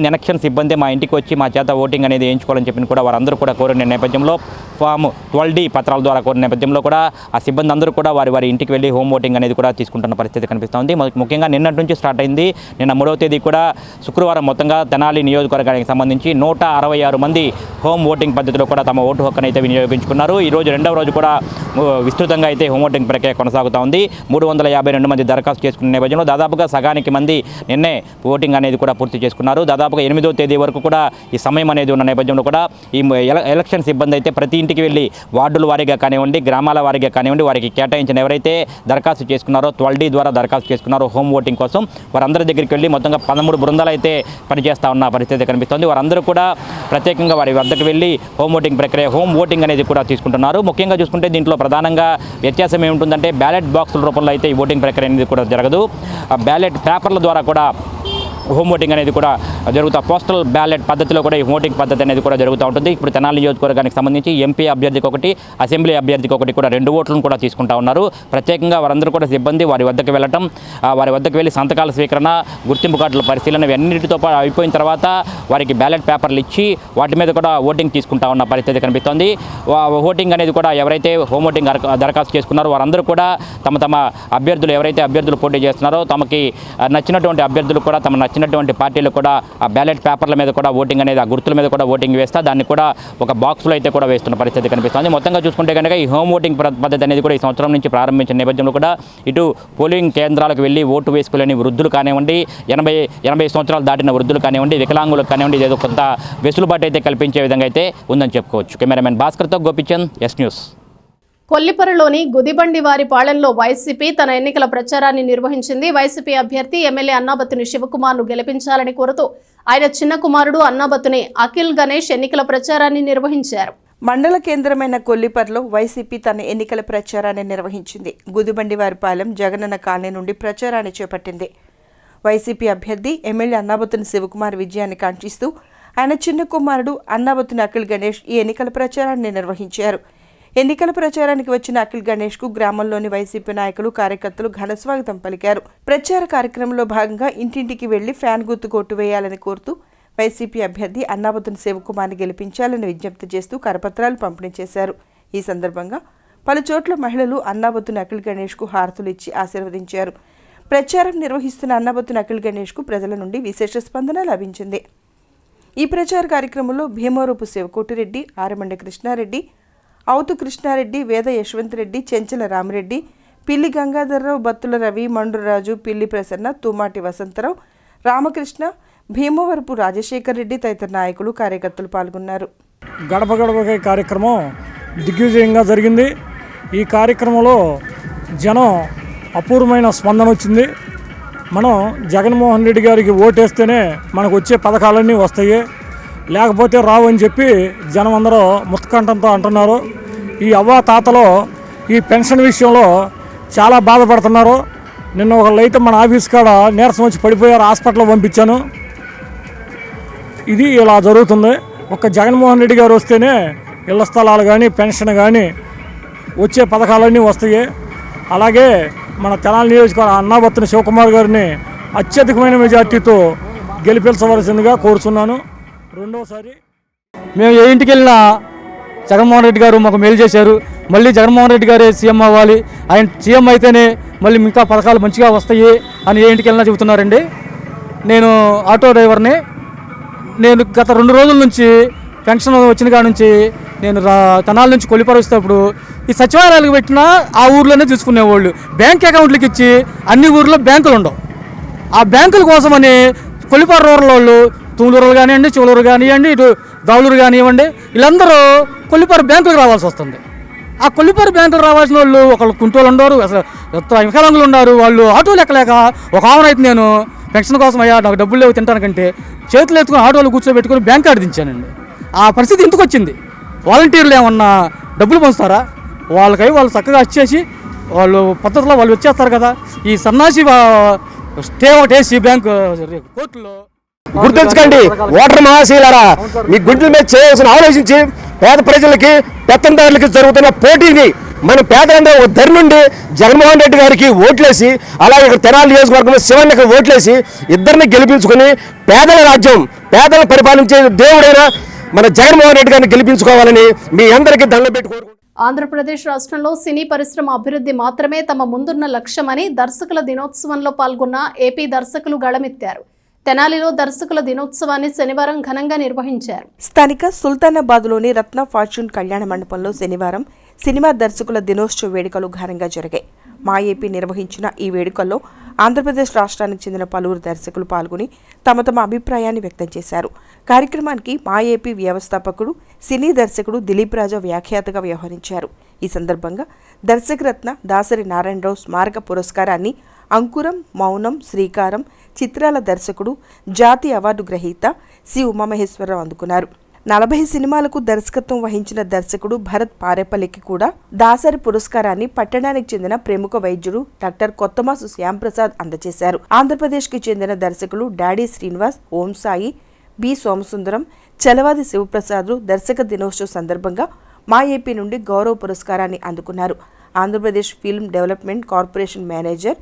ఎలక్షన్ సిబ్బంది మా ఇంటికి వచ్చి మా చేత ఓటింగ్ అనేది వేయించుకోవాలని చెప్పి కూడా వారందరూ కూడా కోరిన నేపథ్యంలో ఫామ్ 12D పత్రాల ద్వారా కోరిన నేపథ్యంలో కూడా ఆ సిబ్బంది అందరూ కూడా వారి ఇంటికి వెళ్ళి హోమ్ ఓటింగ్ అనేది కూడా తీసుకుంటున్న పరిస్థితి కనిపిస్తోంది. ముఖ్యంగా నిన్నటి నుంచి స్టార్ట్ అయింది. నిన్న 3వ తేదీ కూడా శుక్రవారం మొత్తంగా తెనాలి నియోజకవర్గానికి సంబంధించి 166 మంది హోమ్ ఓటింగ్ పద్ధతిలో కూడా తమ ఓటు హక్కును అయితే వినియోగించుకున్నారు. ఈ రోజు 2వ రోజు కూడా విస్తృతంగా అయితే హోమ్ ఓటింగ్ ప్రక్రియ కొనసాగుతూ ఉంది. 352 మంది దరఖాస్తు చేసుకున్న నేపథ్యంలో దాదాపుగా సగానికి మంది నిన్నే ఓటింగ్ అనేది కూడా పూర్తి చేసుకున్నారు. దాదాపుగా 8వ తేదీ వరకు కూడా ఈ సమయం అనేది ఉన్న నేపథ్యంలో కూడా ఈ ఎలక్షన్ సిబ్బంది అయితే ప్రతి ఇంటికి వెళ్ళి వార్డుల వారీగా కానివ్వండి, గ్రామాల వారీగా కానివ్వండి, వారికి కేటాయించిన ఎవరైతే దరఖాస్తు చేసుకున్నారో 12D ద్వారా దరఖాస్తు చేసుకున్నారో హోమ్ ఓటింగ్ కోసం వారందరి దగ్గరికి వెళ్ళి మొత్తంగా 13 బృందాలు అయితే పనిచేస్తూ ఉన్న పరిస్థితి కనిపిస్తుంది. వారందరూ కూడా ప్రత్యేకంగా వారి వద్దకు వెళ్ళి హోమ్ ఓటింగ్ అనేది కూడా తీసుకుంటున్నారు. ముఖ్యంగా చూసుకుంటే దీంట్లో ప్రధానంగా వ్యత్యాసం ఏముంటుందంటే బ్యాలెట్ బాక్సుల రూపంలో అయితే ఈ ఓటింగ్ ప్రక్రియ అనేది కూడా జరగదు. బ్యాలెట్ పేపర్ల ద్వారా కూడా హోమ్ ఓటింగ్ అనేది కూడా జరుగుతా పోస్టల్ బ్యాలెట్ పద్ధతిలో కూడా ఈ ఓటింగ్ పద్ధతి అనేది కూడా జరుగుతూ ఉంటుంది. ఇప్పుడు తెనాలి నియోజకవర్గానికి సంబంధించి ఎంపీ అభ్యర్థికి ఒకటి, అసెంబ్లీ అభ్యర్థికి ఒకటి కూడా 2 ఓట్లను కూడా తీసుకుంటా ఉన్నారు. ప్రత్యేకంగా వారందరూ కూడా సిబ్బంది వారి వద్దకు వెళ్ళటం, వారి వద్దకు వెళ్ళి సంతకాల స్వీకరణ, గుర్తింపు కార్డుల పరిశీలన ఇవన్నిటితో అయిపోయిన తర్వాత వారికి బ్యాలెట్ పేపర్లు ఇచ్చి వాటి మీద కూడా ఓటింగ్ తీసుకుంటా ఉన్న పరిస్థితి కనిపిస్తోంది. ఓటింగ్ అనేది కూడా ఎవరైతే హోమ్ ఓటింగ్ దరఖాస్తు చేసుకున్నారో వారందరూ కూడా తమ అభ్యర్థులు పోటీ చేస్తున్నారో తమకి నచ్చినటువంటి అభ్యర్థులు కూడా తమ నచ్చినటువంటి పార్టీలు కూడా ఆ బ్యాలెట్ పేపర్ల మీద కూడా ఓటింగ్ అనేది ఆ గుర్తుల మీద కూడా ఓటింగ్ వేస్తా దాన్ని కూడా ఒక బాక్స్లో అయితే కూడా వేస్తున్న పరిస్థితి కనిపిస్తుంది. మొత్తంగా చూసుకుంటే కనుక ఈ హోమ్ ఓటింగ్ పద్ధతి అనేది కూడా ఈ సంవత్సరం నుంచి ప్రారంభించిన నేపథ్యంలో కూడా ఇటు పోలింగ్ కేంద్రాలకు వెళ్ళి ఓటు వేసుకోలేని వృద్ధులు కానివ్వండి, 80 సంవత్సరాలు దాటిన వృద్ధులు కానివ్వండి, వికలాంగులకు కానివ్వండి, ఇదేదో కొంత వెసులుబాటు అయితే కల్పించే విధంగా అయితే ఉందని చెప్పుకోవచ్చు. కెమెరామెన్ భాస్కర్తో గోపిచంద్, ఎస్ న్యూస్. కొల్లిపరలోని గుదిబండివారిపాలెంలో వైసీపీ తన ఎన్నికల ప్రచారాన్ని నిర్వహించింది. వైసీపీ అభ్యర్థి ఎమ్మెల్యే అన్నాబత్తుని శివకుమార్ను గెలిపించాలని కోరుతూ ఆయన చిన్న కుమారుడు అన్నాబత్తుని అఖిల్ గణేష్ ఎన్నికల ప్రచారాన్ని నిర్వహించారు. మండల కేంద్రమైన కొల్లిపర్లో వైసీపీ తన ఎన్నికల ప్రచారాన్ని నిర్వహించింది. గుదిబండివారిపాలెం జగనన్న కాలనీ నుండి ప్రచారాన్ని చేపట్టింది. వైసీపీ అభ్యర్థి ఎమ్మెల్యే అన్నాబత్తుని శివకుమార్ విజయాన్ని కాంక్షిస్తూ ఆయన చిన్న కుమారుడు అన్నాబత్తుని అఖిల్ గణేష్ ఈ ఎన్నికల ప్రచారాన్ని నిర్వహించారు. ఎన్నికల ప్రచారానికి వచ్చిన అఖిల్ గణేష్ కు గ్రామంలోని వైసీపీ నాయకులు, కార్యకర్తలు ఘనస్వాగతం పలికారు. ప్రచార కార్యక్రమంలో భాగంగా ఇంటింటికి వెళ్లి ఫ్యాన్ గుర్తుకు ఓటు వేయాలని కోరుతూ వైసీపీ అభ్యర్థి అన్నాబత్తుని శివకుమార్ని గెలిపించాలని విజ్ఞప్తి చేస్తూ కరపత్రాలు పంపిణీ చేశారు. ఈ సందర్భంగా పలు చోట్ల మహిళలు అన్నాబత్తుని అఖిల్ గణేష్ కు హారతులు ఇచ్చి ఆశీర్వదించారు. ప్రచారం నిర్వహిస్తున్న అన్నాబత్తుని అఖిల్ గణేష్ కు ప్రజల నుండి విశేష స్పందన లభించింది. ఈ ప్రచార కార్యక్రమంలో భీమవరపు శివకోటిరెడ్డి, ఆరమండ కృష్ణారెడ్డి, అవుతు కృష్ణారెడ్డి, వేద యశ్వంత్ రెడ్డి, చెంచల రామిరెడ్డి, పిల్లి గంగాధర్రావు, బత్తుల రవి, మండురాజు, పిల్లి ప్రసన్న, తుమాటి వసంతరావు, రామకృష్ణ, భీమవరపు రాజశేఖర్ రెడ్డి తదితర నాయకులు, కార్యకర్తలు పాల్గొన్నారు. గడప గడప కార్యక్రమం దిగ్విజయంగా జరిగింది. ఈ కార్యక్రమంలో జనం అపూర్వమైన స్పందన వచ్చింది. మనం జగన్మోహన్ రెడ్డి గారికి ఓటేస్తేనే మనకు వచ్చే పథకాలన్నీ వస్తాయి, లేకపోతే రావు అని చెప్పి జనం అందరూ ముత్తకంఠంతో అంటున్నారు. ఈ అవ్వ తాతలో ఈ పెన్షన్ విషయంలో చాలా బాధపడుతున్నారు. నిన్న ఒకళ్ళైతే మన ఆఫీస్ కాడ నీరసం వచ్చి పడిపోయారు, హాస్పిటల్లో పంపించాను. ఇది ఇలా జరుగుతుంది. ఒక్క జగన్మోహన్ రెడ్డి గారు వస్తేనే ఇళ్ల స్థలాలు కానీ పెన్షన్ కానీ వచ్చే పథకాలన్నీ వస్తాయి. అలాగే మన తెనాలి నియోజకవర్గం అన్నాబత్తుని శివకుమార్ గారిని అత్యధికమైన మెజార్టీతో గెలిపించవలసిందిగా కోరుతున్నాను. రెండోసారి మేము ఏ ఇంటికి వెళ్ళినా జగన్మోహన్ రెడ్డి గారు మాకు మేలు చేశారు. మళ్ళీ జగన్మోహన్ రెడ్డి గారే సీఎం అవ్వాలి, ఆయన సీఎం అయితేనే మళ్ళీ ఇంకా పథకాలు మంచిగా వస్తాయి అని ఏ ఇంటికి వెళ్ళినా చెబుతున్నారండి. నేను ఆటో డ్రైవర్ని. నేను గత 2 రోజుల నుంచి పెన్షన్ వచ్చిన కాడ నుంచి నేను తెనాలి నుంచి కొల్లిపర వచ్చేటప్పుడు ఈ సచివాలయాలకు పెట్టినా ఆ ఊర్లోనే తీసుకునేవాళ్ళు. బ్యాంక్ అకౌంట్లకి ఇచ్చి అన్ని ఊర్లో బ్యాంకులు ఉండవు. ఆ బ్యాంకుల కోసమని కొల్లిపర రూరల్ వాళ్ళు తుమ్మలూరు కానివ్వండి, చివలూరు కానివ్వండి, ఇటు దావులూరు కానివ్వండి, వీళ్ళందరూ కొల్లిపర బ్యాంకులకు రావాల్సి వస్తుంది. ఆ కొల్లిపర బ్యాంకులు రావాల్సిన వాళ్ళు ఒకళ్ళు కుంటోళ్ళు ఉండరు, అసలు వికలాంగులు ఉన్నారు. వాళ్ళు ఆటోలు ఎక్కలేక ఒక ఆమెనైతే నేను పెన్షన్ కోసం అయ్యా నాకు డబ్బులు లేవు తింటానికంటే చేతులు ఎత్తుకుని ఆటోలు కూర్చోబెట్టుకుని బ్యాంక్ కార్డు దించానండి. ఆ పరిస్థితి ఎందుకు వచ్చింది? వాలంటీర్లు ఏమన్నా డబ్బులు పంచుతారా? వాళ్ళకై వాళ్ళు చక్కగా వచ్చేసి వాళ్ళు పద్ధతిలో వాళ్ళు వచ్చేస్తారు కదా. ఈ సన్నాసి స్టే ఒకటి వేసి బ్యాంకు కోర్టులో గుర్తుంచుకోండి. ఓటర్ మహాశీలారా, మీ గుండెల మీద చేయాల్సిన ఆలోచించి పేద ప్రజలకి పెత్తందారులకి జరుగుతున్న పోటీని మన పేదలందరూ ధర నుండి జగన్మోహన్ రెడ్డి గారికి ఓట్లేసి, అలాగే తెనాలి నియోజకవర్గంలో శివన్నకి ఓట్లేసి ఇద్దరిని గెలిపించుకొని పేదల రాజ్యం, పేదలు పరిపాలించే దేవుడైన మన జగన్మోహన్ రెడ్డి గారిని గెలిపించుకోవాలని మీ అందరికీ దండం పెట్టుకోరు. ఆంధ్రప్రదేశ్ రాష్ట్రంలో సినీ పరిశ్రమ అభివృద్ధి మాత్రమే తమ ముందున్న లక్ష్యమని దర్శకుల దినోత్సవంలో పాల్గొన్న ఏపీ దర్శకులు గళమెత్తారు. తెనాలిలో దర్శకుల దినోత్సవాన్ని శనివారం ఘనంగా నిర్వహించారు. స్థానిక సుల్తానాబాద్లోని రత్న ఫార్చ్యూన్ కళ్యాణ మండపంలో శనివారం సినిమా దర్శకుల దినోత్సవ వేడుకలు ఘనంగా జరిగాయి. మా ఏపీ నిర్వహించిన ఈ వేడుకల్లో ఆంధ్రప్రదేశ్ రాష్ట్రానికి చెందిన పలువురు దర్శకులు పాల్గొని తమ అభిప్రాయాన్ని వ్యక్తం చేశారు. కార్యక్రమానికి మా ఏపీ వ్యవస్థాపకుడు, సినీ దర్శకుడు దిలీప్ రాజా వ్యాఖ్యాతగా వ్యవహరించారు. ఈ సందర్భంగా దర్శకరత్న దాసరి నారాయణరావు స్మారక పురస్కారాన్ని అంకురం, మౌనం, శ్రీకారం చిత్రాల దర్శకుడు, జాతీయ అవార్డు గ్రహీత సి ఉమామహేశ్వరరావు అందుకున్నారు. 40 సినిమాలకు దర్శకత్వం వహించిన దర్శకుడు భరత్ పారేపల్లికి కూడా దాసరి పురస్కారాన్ని పట్టణానికి చెందిన ప్రముఖ వైద్యుడు డాక్టర్ కొత్తమాసు శ్యాంప్రసాద్ అందజేశారు. ఆంధ్రప్రదేశ్కి చెందిన దర్శకులు డాడీ శ్రీనివాస్, ఓం సాయి, బి సోమసుందరం, చలవాది శివప్రసాద్లు దర్శక దినోత్సవం సందర్భంగా మా ఏపీ నుండి గౌరవ పురస్కారాన్ని అందుకున్నారు. Andhra Pradesh film development corporation manager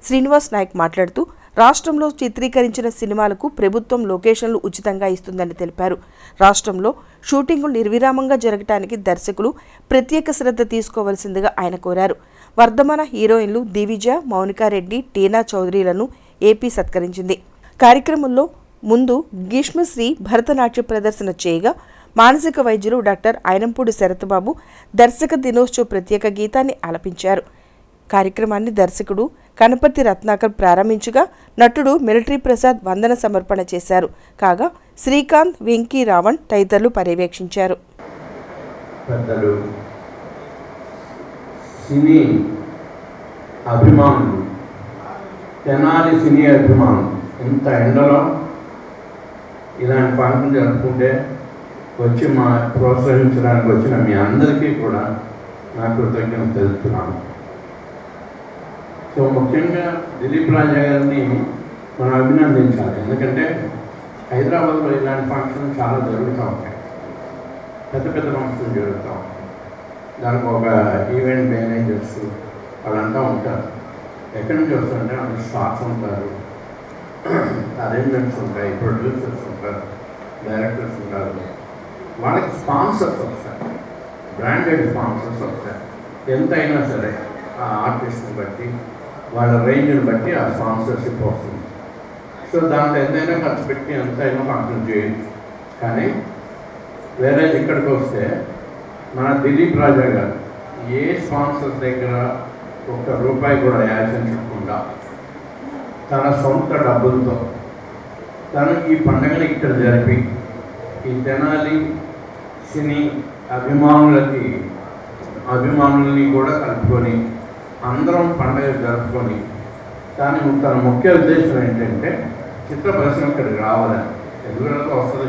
Srinivas Nayak మాట్లాడుతూ రాష్ట్రంలో చిత్రీకరించిన సినిమాలకు ప్రభుత్వం లొకేషన్లు ఉచితంగా ఇస్తుందని తెలిపారు. రాష్ట్రంలో షూటింగులు నిర్విరామంగా జరగటానికి దర్శకులు ప్రత్యేక శ్రద్ధ తీసుకోవాల్సిందిగా ఆయన కోరారు. వర్ధమాన హీరోయిన్లు దివిజ, మౌనికారెడ్డి, టీనా చౌదరిలను ఏపీ సత్కరించింది. కార్యక్రమంలో ముందు గ్రీష్మశ్రీ భరతనాట్య ప్రదర్శన చేయగా మానసిక వైద్యులు డాక్టర్ ఆయనంపూడి శరత్బాబు దర్శక దినోత్సవ ప్రత్యేక గీతాన్ని ఆలపించారు. కార్యక్రమాన్ని దర్శకుడు కనపర్తి రత్నాకర్ ప్రారంభించగా నటుడు మిలిటరీ ప్రసాద్ వందన సమర్పణ చేశారు. కాగా శ్రీకాంత్, వెంకీ రావణ్ తదితరులు పర్యవేక్షించారు. పెద్దలు, సినీ అభిమానులు, తెనాలి సినీ అభిమానులు ఇంత ఎండలో ఇలాంటి పండుగ జరుపుకుంటే వచ్చి మా ప్రోత్సహించడానికి వచ్చిన మీ అందరికీ కూడా నా కృతజ్ఞత తెలుపుతున్నాను. సో ముఖ్యంగా దిలీప్ రాజా గారిని మనం అభినందించాలి. ఎందుకంటే హైదరాబాద్లో ఇలాంటి ఫంక్షన్లు చాలా జరుగుతూ ఉంటాయి, పెద్ద పెద్ద ఫంక్షన్లు జరుగుతూ ఉంటాయి. దానికి ఒక ఈవెంట్ మేనేజర్స్ వాళ్ళంతా ఉంటారు. ఎక్కడి నుంచి వస్తుంటే వాళ్ళకి స్టాఫ్స్ ఉంటారు, అరేంజ్మెంట్స్ ఉంటాయి, ప్రొడ్యూసర్స్ ఉంటారు, డైరెక్టర్స్ ఉంటారు. వాళ్ళకి స్పాన్సర్స్ వస్తాయి, బ్రాండెడ్ స్పాన్సర్స్ వస్తాయి. ఎంతైనా సరే ఆ ఆర్టిస్ట్ని బట్టి, వాళ్ళ రేంజ్ని బట్టి ఆ స్పాన్సర్షిప్ వస్తుంది. సో దాంట్లో ఎంతైనా ఖర్చు పెట్టి ఎంతైనా ఫంక్షన్ చేయొచ్చు. కానీ వేరే ఇక్కడికి వస్తే మన దిలీప్ రాజా గారు ఏ స్పాన్సర్స్ దగ్గర ₹1 కూడా యాచించకుండా తన సొంత డబ్బులతో తను ఈ పండుగని ఇక్కడ జరిపి ఈ తెనాలి సినీ అభిమానుల్ని కూడా కలుపుకొని అందరం పండుగ జరుపుకొని తన ముఖ్య ఉద్దేశం ఏంటంటే చిత్ర పరిశ్రమ ఇక్కడికి రావాలని. ఎందుకంటే వస్తుంది,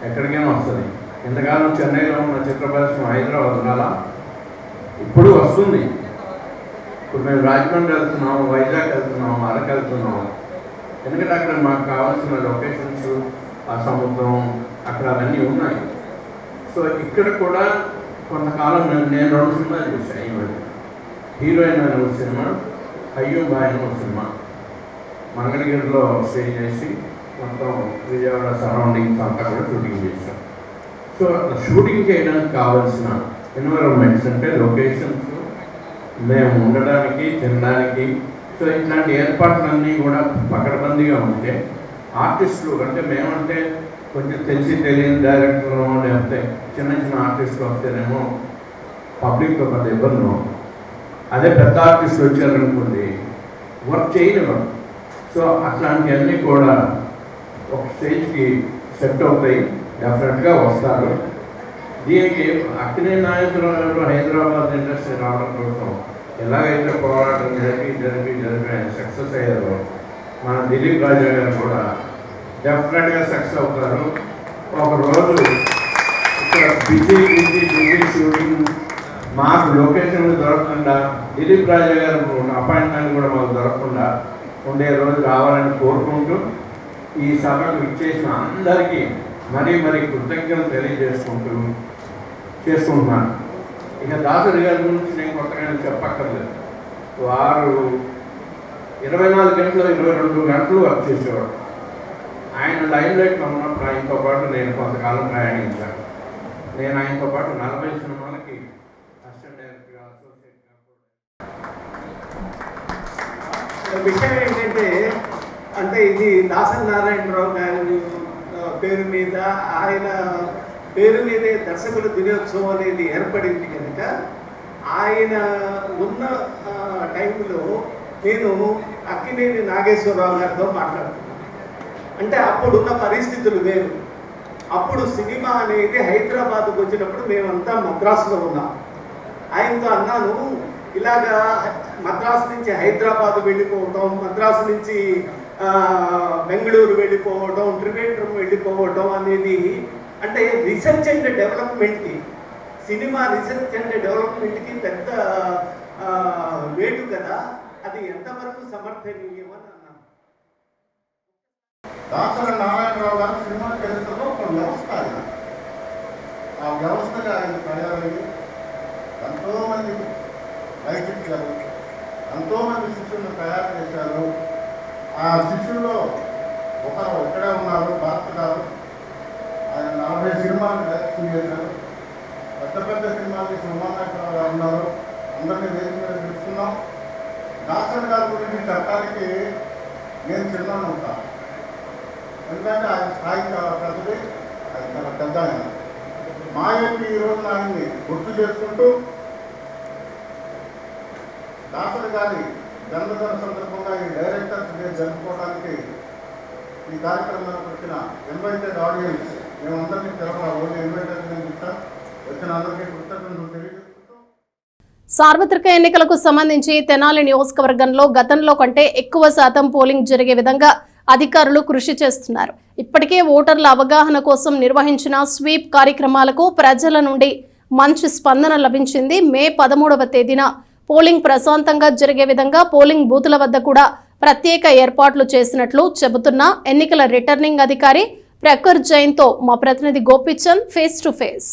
ఎక్కడికైనా వస్తుంది. ఇంతకాలం చెన్నైలో ఉన్న చిత్ర పరిశ్రమ హైదరాబాద్ ఉండాలా, ఇప్పుడు వస్తుంది. ఇప్పుడు మేము రాజమండ్రి వెళ్తున్నాము, వైజాగ్ వెళ్తున్నాము, అరకు వెళ్తున్నాము. ఎందుకంటే అక్కడ మాకు కావాల్సిన లొకేషన్స్, ఆ సముద్రం అక్కడ అవన్నీ ఉన్నాయి. సో ఇక్కడ కూడా కొంతకాలం నేను 2 సినిమాలు చూసాను. ఈ మధ్య హీరోయిన్ అనే సినిమా, అయ్యో బాయ్ ఒక సినిమా మంగళగిరిలో స్టే చేసి మొత్తం విజయవాడ సరౌండింగ్స్ అంతా కూడా షూటింగ్ చేశాం. సో షూటింగ్ చేయడానికి కావాల్సిన ఎన్విరాన్మెంట్స్ అంటే లొకేషన్స్, మేము ఉండడానికి, తినడానికి, సో ఇట్లాంటి ఏర్పాట్లన్నీ కూడా పకడ్బందీగా ఉంటే ఆర్టిస్టులు అంటే మేమంటే కొంచెం తెలిసి తెలియని డైరెక్టర్లు లేకపోతే చిన్న చిన్న ఆర్టిస్టులు వస్తేనేమో పబ్లిక్తో పెద్ద ఇబ్బంది. అదే పెద్ద ఆర్టిస్టులు వచ్చారనుకోండి వర్క్ చేయనివ్వరు. సో అట్లాంటివన్నీ కూడా ఒక స్టేజ్కి సెట్ అవుతాయి, డెఫినెట్గా వస్తారు. దీనికి అక్కినే నాయకులు హైదరాబాద్ ఇండస్ట్రీ రావడం కోసం ఎలాగైతే పోరాటం జరిపి ఆయన సక్సెస్ అయ్యారో మన దిలీప్ రాజా గారు కూడా డెఫినెట్గా సక్సెస్ అవుతారు. ఒకరోజు ఇక్కడ బిజీ షూటింగ్ మాకు లొకేషన్లు దొరకకుండా, దిలీప్ రాజా గారు అపాయింట్మెంట్ కూడా మాకు దొరకకుండా ఉండే రోజు రావాలని కోరుకుంటూ ఈ సభకు ఇచ్చేసిన అందరికీ మరీ కృతజ్ఞతలు చేసుకుంటున్నాను. ఇక దాసరి గారి గురించి నేను కొత్తగా చెప్పక్కర్లేదు. వారు 24 గంటలు 22 గంటలు వర్క్ చేసేవాడు. ఆయన లైన్ లైట్లో ఉన్నప్పుడు ఆయనతో పాటు నేను కొంతకాలం ప్రయాణించాను. నేను ఆయనతో పాటు 40 సినిమాలకి అసిస్టెంట్ డైరెక్టర్గా, అసోసియేట్గా. విషయం ఏంటంటే అంటే ఇది దాసరి నారాయణరావు గారి పేరు మీద, ఆయన పేరు మీదే దర్శకుల దినోత్సవం అనేది ఏర్పడింది కనుక ఆయన ఉన్న టైంలో నేను అక్కినేని నాగేశ్వరరావు గారితో మాట్లాడుతున్నాను. అంటే అప్పుడున్న పరిస్థితులు వేరు. అప్పుడు సినిమా అనేది హైదరాబాద్కు వచ్చినప్పుడు మేమంతా మద్రాసులో ఉన్నాం. ఆయనతో అన్నాను, ఇలాగా మద్రాసు నుంచి హైదరాబాద్ వెళ్ళిపోవటం, మద్రాసు నుంచి బెంగళూరు వెళ్ళిపోవటం, త్రివేంద్రం వెళ్ళిపోవటం అనేది అంటే రీసెర్చ్ అండ్ డెవలప్మెంట్కి, సినిమా రీసెర్చ్ అండ్ డెవలప్మెంట్కి పెద్ద వేటు కదా, అది ఎంతవరకు సమర్థనీయమని అన్నాను. దాసరి నారాయణరావు గారు సినిమా చరిత్రలో ఒక వ్యవస్థ ఆయన. ఆ వ్యవస్థగా ఆయన తయారయ్యి ఎంతోమంది రైతులు, ఎంతోమంది శిష్యులను తయారు చేశారు. ఆ శిష్యుల్లో ఒకరు ఇక్కడే ఉన్నారు, భారత్ గారు. ఆయన 40 సినిమాలు డైరెక్షన్ చేశారు. పెద్ద సినిమాలు ఉమానాయకరావు గారు ఉన్నారు. అందరినీ వేదిక మీద పిలుస్తున్నాం. దాసరి గారి గురించి చెప్పడానికి నేను చిన్నాను ఉంటాను. ఎందుకంటే ఆయన స్థాయి చాలా పెద్దది, ఆయన చాలా పెద్ద ఆయన. మా యొక్క ఈ రోజున ఆయన్ని గుర్తు చేసుకుంటూ దాసరి గారి జన్మదిన సందర్భంగా ఈ డైరెక్టర్స్ డే జరుపుకోవడానికి ఈ కార్యక్రమానికి వచ్చిన ఇన్వైటెడ్ ఆడియన్స్, మేమందరినీ తెలప ఓన్లీ ఇన్వైటెడ్ నేను ఇస్తాను. వచ్చిన అందరికీ కృతజ్ఞతలు తెలియజేస్తున్నాను. సార్వత్రిక ఎన్నికలకు సంబంధించి తెనాలి నియోజకవర్గంలో గతంలో కంటే ఎక్కువ శాతం పోలింగ్ జరిగే విధంగా అధికారులు కృషి చేస్తున్నారు. ఇప్పటికే ఓటర్ల అవగాహన కోసం నిర్వహించిన స్వీప్ కార్యక్రమాలకు ప్రజల నుండి మంచి స్పందన లభించింది. మే 13వ తేదీన పోలింగ్ ప్రశాంతంగా జరిగే విధంగా పోలింగ్ బూతుల వద్ద కూడా ప్రత్యేక ఏర్పాట్లు చేసినట్లు చెబుతున్న ఎన్నికల రిటర్నింగ్ అధికారి ప్రఖర్ జైన్తో మా ప్రతినిధి Gopichand face to face.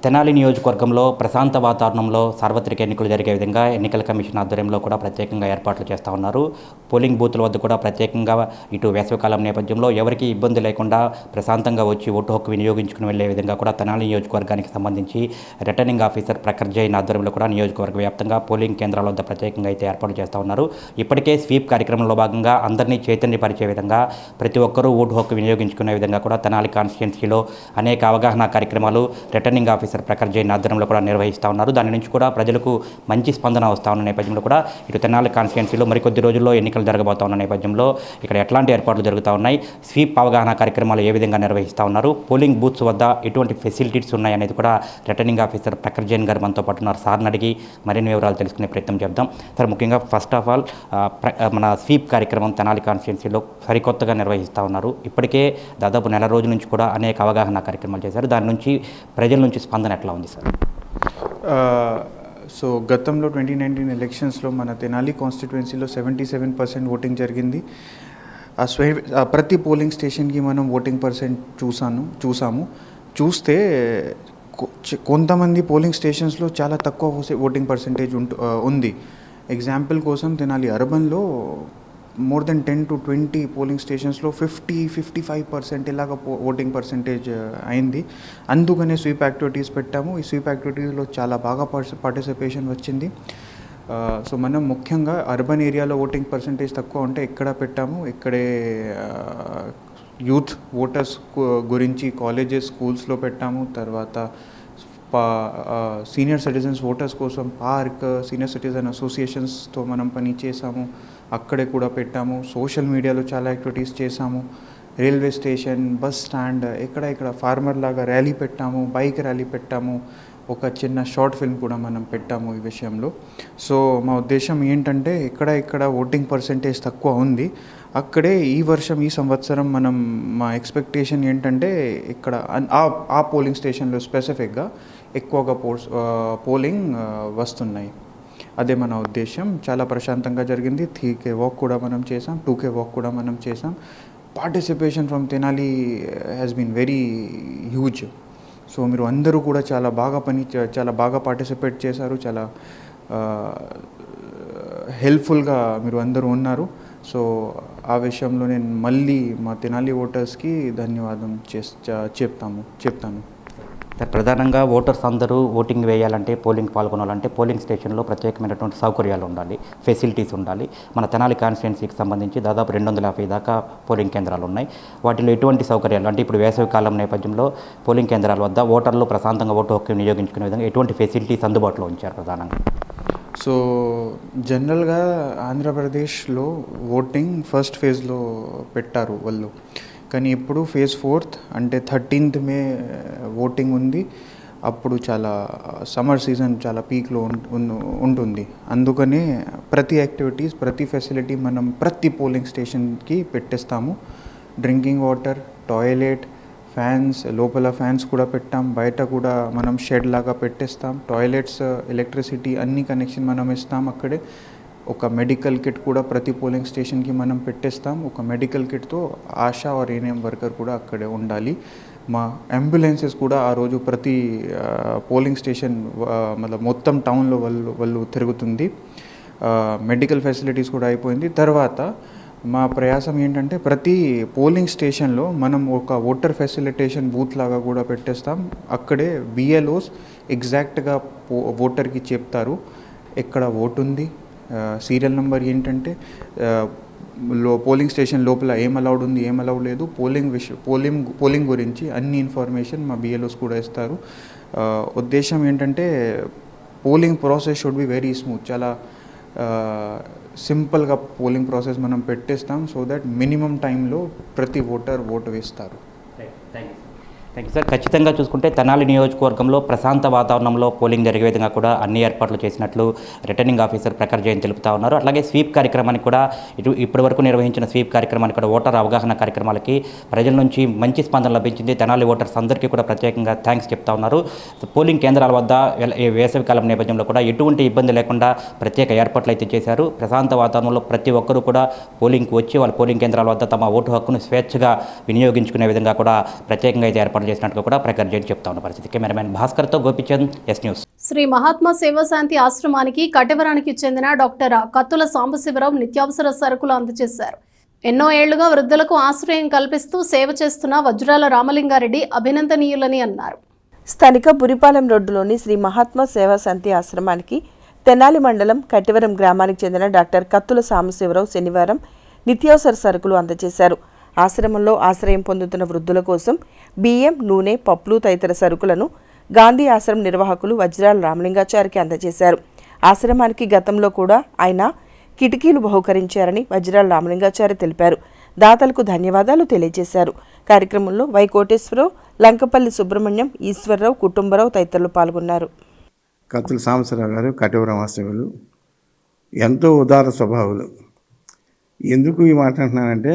Tenali నియోజకవర్గంలో ప్రశాంత వాతావరణంలో సార్వత్రిక ఎన్నికలు జరిగే విధంగా ఎన్నికల కమిషన్ ఆధ్వర్యంలో కూడా ప్రత్యేకంగా ఏర్పాట్లు చేస్తూ ఉన్నారు. పోలింగ్ బూతుల వద్ద కూడా ప్రత్యేకంగా ఇటు వేసవికాలం నేపథ్యంలో ఎవరికి ఇబ్బంది లేకుండా ప్రశాంతంగా వచ్చి ఓటు హక్కు వినియోగించుకుని వెళ్లే విధంగా కూడా తెనాలి నియోజకవర్గానికి సంబంధించి రిటర్నింగ్ ఆఫీసర్ ప్రఖర్ జైన్ ఆధ్వర్యంలో కూడా నియోజకవర్గ వ్యాప్తంగా పోలింగ్ కేంద్రాల వద్ద ప్రత్యేకంగా అయితే ఏర్పాట్లు చేస్తూ ఉన్నారు. ఇప్పటికే స్వీప్ కార్యక్రమంలో భాగంగా అందరినీ చైతన్యపరిచే విధంగా ప్రతి ఒక్కరూ ఓటు హక్కు వినియోగించుకునే విధంగా కూడా తెనాలి కాన్స్టిట్యున్సీలో అనేక అవగాహన కార్యక్రమాలు రిటర్నింగ్ ఆఫీసర్ ప్రఖర్ జైన్ ఆధ్వర్యంలో కూడా నిర్వహిస్తూ ఉన్నారు. దాని నుంచి కూడా ప్రజలకు మంచి స్పందన వస్తూ ఉన్న నేపథ్యంలో కూడా ఇటు తెనాలి కాన్స్టిట్యున్సీలో మరికొద్ది రోజుల్లో ఎన్నికలు జరగబోతా ఉన్న నేపథ్యంలో ఇక్కడ ఎట్లాంటి ఏర్పాట్లు జరుగుతూ ఉన్నాయి, స్వీప్ అవగాహన కార్యక్రమాలు ఏ విధంగా నిర్వహిస్తూ ఉన్నారు, పోలింగ్ బూత్స్ వద్ద ఎటువంటి ఫెసిలిటీస్ ఉన్నాయి అనేది కూడా రిటర్నింగ్ ఆఫీసర్ ప్రఖర్ జైన్ గారు మనతో పాటు ఉన్నారు. సార్ని అడిగి మరిన్ని వివరాలు తెలుసుకునే ప్రయత్నం చేద్దాం. సార్, ముఖ్యంగా ఫస్ట్ ఆఫ్ ఆల్ మన స్వీప్ కార్యక్రమం తెనాలి కాన్స్టిట్యున్సీలో సరికొత్తగా నిర్వహిస్తూ ఉన్నారు. ఇప్పటికే దాదాపు నెల రోజుల నుంచి కూడా అనేక అవగాహన కార్యక్రమాలు చేశారు. దాని నుంచి ప్రజల నుంచి స్పందన ఎట్లా ఉంది సార్? సో గతంలో 2019 ఎలక్షన్స్లో మన తెనాలి కాన్స్టిట్యుయెన్సీలో 77% ఓటింగ్ జరిగింది. ప్రతి పోలింగ్ స్టేషన్కి మనం ఓటింగ్ పర్సెంట్ చూసాము. చూస్తే కొంతమంది పోలింగ్ స్టేషన్స్లో చాలా తక్కువ ఓటింగ్ పర్సెంటేజ్ ఉంది. ఎగ్జాంపుల్ కోసం తెనాలి అర్బన్లో మోర్ దెన్ 10 to 20 పోలింగ్ స్టేషన్స్లో 50-55% ఇలాగ ఓటింగ్ పర్సంటేజ్ అయింది. అందుకనే స్వీప్ యాక్టివిటీస్ పెట్టాము. ఈ స్వీప్ యాక్టివిటీస్లో చాలా బాగా పార్టిసిపేషన్ వచ్చింది. సో మనం ముఖ్యంగా అర్బన్ ఏరియాలో ఓటింగ్ పర్సంటేజ్ తక్కువ ఉంటే ఇక్కడ పెట్టాము. ఇక్కడే యూత్ ఓటర్స్ గురించి కాలేజెస్, స్కూల్స్లో పెట్టాము. తర్వాత సీనియర్ సిటిజన్స్ ఓటర్స్ కోసం పార్క్, సీనియర్ సిటిజన్ అసోసియేషన్స్తో మనం పని చేసాము, అక్కడే కూడా పెట్టాము. సోషల్ మీడియాలో చాలా యాక్టివిటీస్ చేసాము. రైల్వే స్టేషన్, బస్ స్టాండ్, ఇక్కడ ఫార్మర్ లాగా ర్యాలీ పెట్టాము, బైక్ ర్యాలీ పెట్టాము, ఒక చిన్న షార్ట్ ఫిల్మ్ కూడా మనం పెట్టాము ఈ విషయంలో. సో మా ఉద్దేశం ఏంటంటే ఇక్కడ ఓటింగ్ పర్సంటేజ్ తక్కువ ఉంది, అక్కడే ఈ సంవత్సరం మా ఎక్స్పెక్టేషన్ ఏంటంటే ఇక్కడ ఆ పోలింగ్ స్టేషన్లో స్పెసిఫిక్గా ఎక్కువగా పోలింగ్ వస్తున్నాయి. అదే మన ఉద్దేశం. చాలా ప్రశాంతంగా జరిగింది. 3K వాక్ కూడా మనం చేసాం, 2K వాక్ కూడా మనం చేసాం. Participation from Tenali has been very huge. So మీరు అందరూ కూడా చాలా బాగా పార్టిసిపేట్ చేశారు, చాలా హెల్ప్ఫుల్గా మీరు అందరూ ఉన్నారు. సో ఆ విషయంలో నేను మళ్ళీ మా తెనాలి ఓటర్స్కి ధన్యవాదం చెప్తాను. ప్రధానంగా ఓటర్స్ అందరూ ఓటింగ్ వేయాలంటే, పోలింగ్ పాల్గొనాలంటే పోలింగ్ స్టేషన్లో ప్రత్యేకమైనటువంటి సౌకర్యాలు ఉండాలి, ఫెసిలిటీస్ ఉండాలి. మన తెనాలి కాన్స్టిట్యున్సీకి సంబంధించి దాదాపు 250 దాకా పోలింగ్ కేంద్రాలు ఉన్నాయి. వాటిలో ఎటువంటి సౌకర్యాలు అంటే ఇప్పుడు వేసవి కాలం నేపథ్యంలో పోలింగ్ కేంద్రాల వద్ద ఓటర్లు ప్రశాంతంగా ఓటు హక్కు వినియోగించుకునే విధంగా ఎటువంటి ఫెసిలిటీస్ అందుబాటులో ఉంచారు ప్రధానంగా? సో జనరల్గా ఆంధ్రప్రదేశ్లో ఓటింగ్ ఫస్ట్ ఫేజ్లో పెట్టారు వాళ్ళు, కానీ ఇప్పుడు ఫేజ్ 4th అంటే 13th మే ఓటింగ్ ఉంది. అప్పుడు చాలా సమ్మర్ సీజన్ చాలా పీక్లో ఉంటుంది. అందుకనే ప్రతి యాక్టివిటీస్, ప్రతి ఫెసిలిటీ మనం ప్రతి పోలింగ్ స్టేషన్కి పెట్టేస్తాము. డ్రింకింగ్ వాటర్, టాయిలెట్, ఫ్యాన్స్, లోపల ఫ్యాన్స్ కూడా పెట్టాం, బయట కూడా మనం షెడ్ లాగా పెట్టేస్తాం. టాయిలెట్స్, ఎలక్ట్రిసిటీ అన్ని కనెక్షన్ మనం ఇస్తాం అక్కడే. ఒక మెడికల్ కిట్ కూడా ప్రతి పోలింగ్ స్టేషన్కి మనం పెట్టేస్తాం. ఒక మెడికల్ కిట్తో ఆశా ఆర్ ఏఎన్ఎం వర్కర్ కూడా అక్కడే ఉండాలి. మా అంబులెన్సెస్ కూడా ఆ రోజు ప్రతి పోలింగ్ స్టేషన్ మొత్తం టౌన్లో వాళ్ళు తిరుగుతుంది. మెడికల్ ఫెసిలిటీస్ కూడా అయిపోయింది. తర్వాత మా ప్రయాసం ఏంటంటే ప్రతి పోలింగ్ స్టేషన్లో మనం ఒక ఓటర్ ఫెసిలిటేషన్ బూత్ లాగా కూడా పెట్టేస్తాం. అక్కడే BLOs ఎగ్జాక్ట్గా ఓటర్కి చెప్తారు ఎక్కడ ఓటు ఉంది, సీరియల్ నెంబర్ ఏంటంటే, పోలింగ్ స్టేషన్ లోపల ఏం అలౌడ్ ఉంది, ఏం అలౌడ్ లేదు, పోలింగ్ గురించి అన్ని ఇన్ఫర్మేషన్ మా BLOs కూడా ఇస్తారు. ఉద్దేశం ఏంటంటే polling process should be very smooth, చాలా సింపుల్గా పోలింగ్ ప్రాసెస్ మనం పెట్టేస్తాం. సో దట్ మినిమం టైంలో ప్రతి ఓటర్ ఓటు వేస్తారు. Thank you sir. ఖచ్చితంగా చూసుకుంటే తెనాలి నియోజకవర్గంలో ప్రశాంత వాతావరణంలో పోలింగ్ జరిగే విధంగా కూడా అన్ని ఏర్పాట్లు చేసినట్లు రిటర్నింగ్ ఆఫీసర్ ప్రఖర్ జైన్ తెలుపుతా ఉన్నారు. అట్లాగే స్వీప్ కార్యక్రమానికి కూడా ఇప్పటి వరకు నిర్వహించిన స్వీప్ కార్యక్రమానికి కూడా ఓటర్ అవగాహన కార్యక్రమాలకి ప్రజల నుంచి మంచి స్పందన లభించింది. తెనాలి ఓటర్స్ అందరికీ కూడా ప్రత్యేకంగా థ్యాంక్స్ చెప్తా ఉన్నారు. పోలింగ్ కేంద్రాల వద్ద వేసవికాలం నేపథ్యంలో కూడా ఎటువంటి ఇబ్బంది లేకుండా ప్రత్యేక ఏర్పాట్లు అయితే చేశారు. ప్రశాంత వాతావరణంలో ప్రతి ఒక్కరూ కూడా పోలింగ్కి వచ్చి వాళ్ళ పోలింగ్ కేంద్రాల వద్ద తమ ఓటు హక్కును స్వేచ్ఛగా వినియోగించుకునే విధంగా కూడా ప్రత్యేకంగా అయితే ఏర్పాట్లు చేసినట్టుగా కూడా ప్రఖర్ జైన్ చెప్తా ఉన్న పరిస్థితి. కెమెరామెన్ భాస్కర్తో గోపిచంద్, ఎస్ న్యూస్. శ్రీ మహాత్మా సేవాశాంతి ఆశ్రమానికి కటవరానికి చెందిన డాక్టర్ కత్తుల సాంబశివరావు నిత్యావసర సరుకులు అందజేశారు. ఎన్నో ఏళ్లుగా వృద్ధులకు ఆశ్రయం కల్పిస్తూ సేవ చేస్తున్న వజ్రాల రామలింగారెడ్డి అభినందనీయులని అన్నారు. స్థానిక బురిపాలెం రోడ్డులోని శ్రీ మహాత్మా సేవాశాంతి ఆశ్రమానికి తెనాలి మండలం కట్టివరం గ్రామానికి చెందిన డాక్టర్ కత్తుల సాంబశివరావు శనివారం నిత్యావసర సరుకులు అందజేశారు. ఆశ్రమంలో ఆశ్రయం పొందుతున్న వృద్ధుల కోసం బియ్యం, నూనె, పప్పులు తదితర సరుకులను గాంధీ ఆశ్రమం నిర్వాహకులు వజ్రాల రామలింగాచారికి అందజేశారు. ఆశ్రమానికి గతంలో కూడా ఆయన కిటికీలు బహుకరించారని వజ్రాల రామలింగాచారి తెలిపారు. దాతలకు ధన్యవాదాలు తెలియజేశారు. కార్యక్రమంలో వై కోటేశ్వరరావు, లంకపల్లి సుబ్రహ్మణ్యం, ఈశ్వరరావు, కుటుంబరావు తదితరులు పాల్గొన్నారు. కత్తుల సాంబశివరావు గారు కటివరం వాస్తవ్యులు, ఎంతో ఉదార స్వభావులు. ఎందుకు ఈ మాట అంటున్నానంటే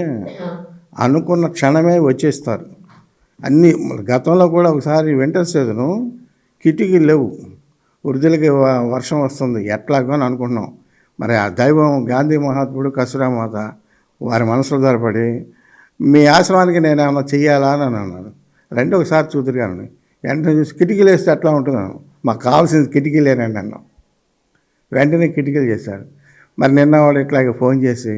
అనుకున్న క్షణమే వచ్చేస్తారు అన్నీ. గతంలో కూడా ఒకసారి వింటర్ సీజను కిటికీలు లేవు, వృద్ధులకి వర్షం వస్తుంది ఎట్లాగో అని అనుకుంటున్నాం. మరి ఆ దైవం గాంధీ మహాత్ముడు, కస్తూరామాత వారి మనసులో ధరపడి మీ ఆశ్రమానికి నేను ఏమన్నా చెయ్యాలా అని అన్నాను. రెండు ఒకసారి చూద్దరు కానీ వెంటనే చూసి కిటికీలు వేస్తే ఎట్లా ఉంటుందన్నాను. మాకు కావాల్సింది కిటికీలేనండి అన్నాం. వెంటనే కిటికీలు చేశారు. మరి నిన్న వాడు ఇట్లాగే ఫోన్ చేసి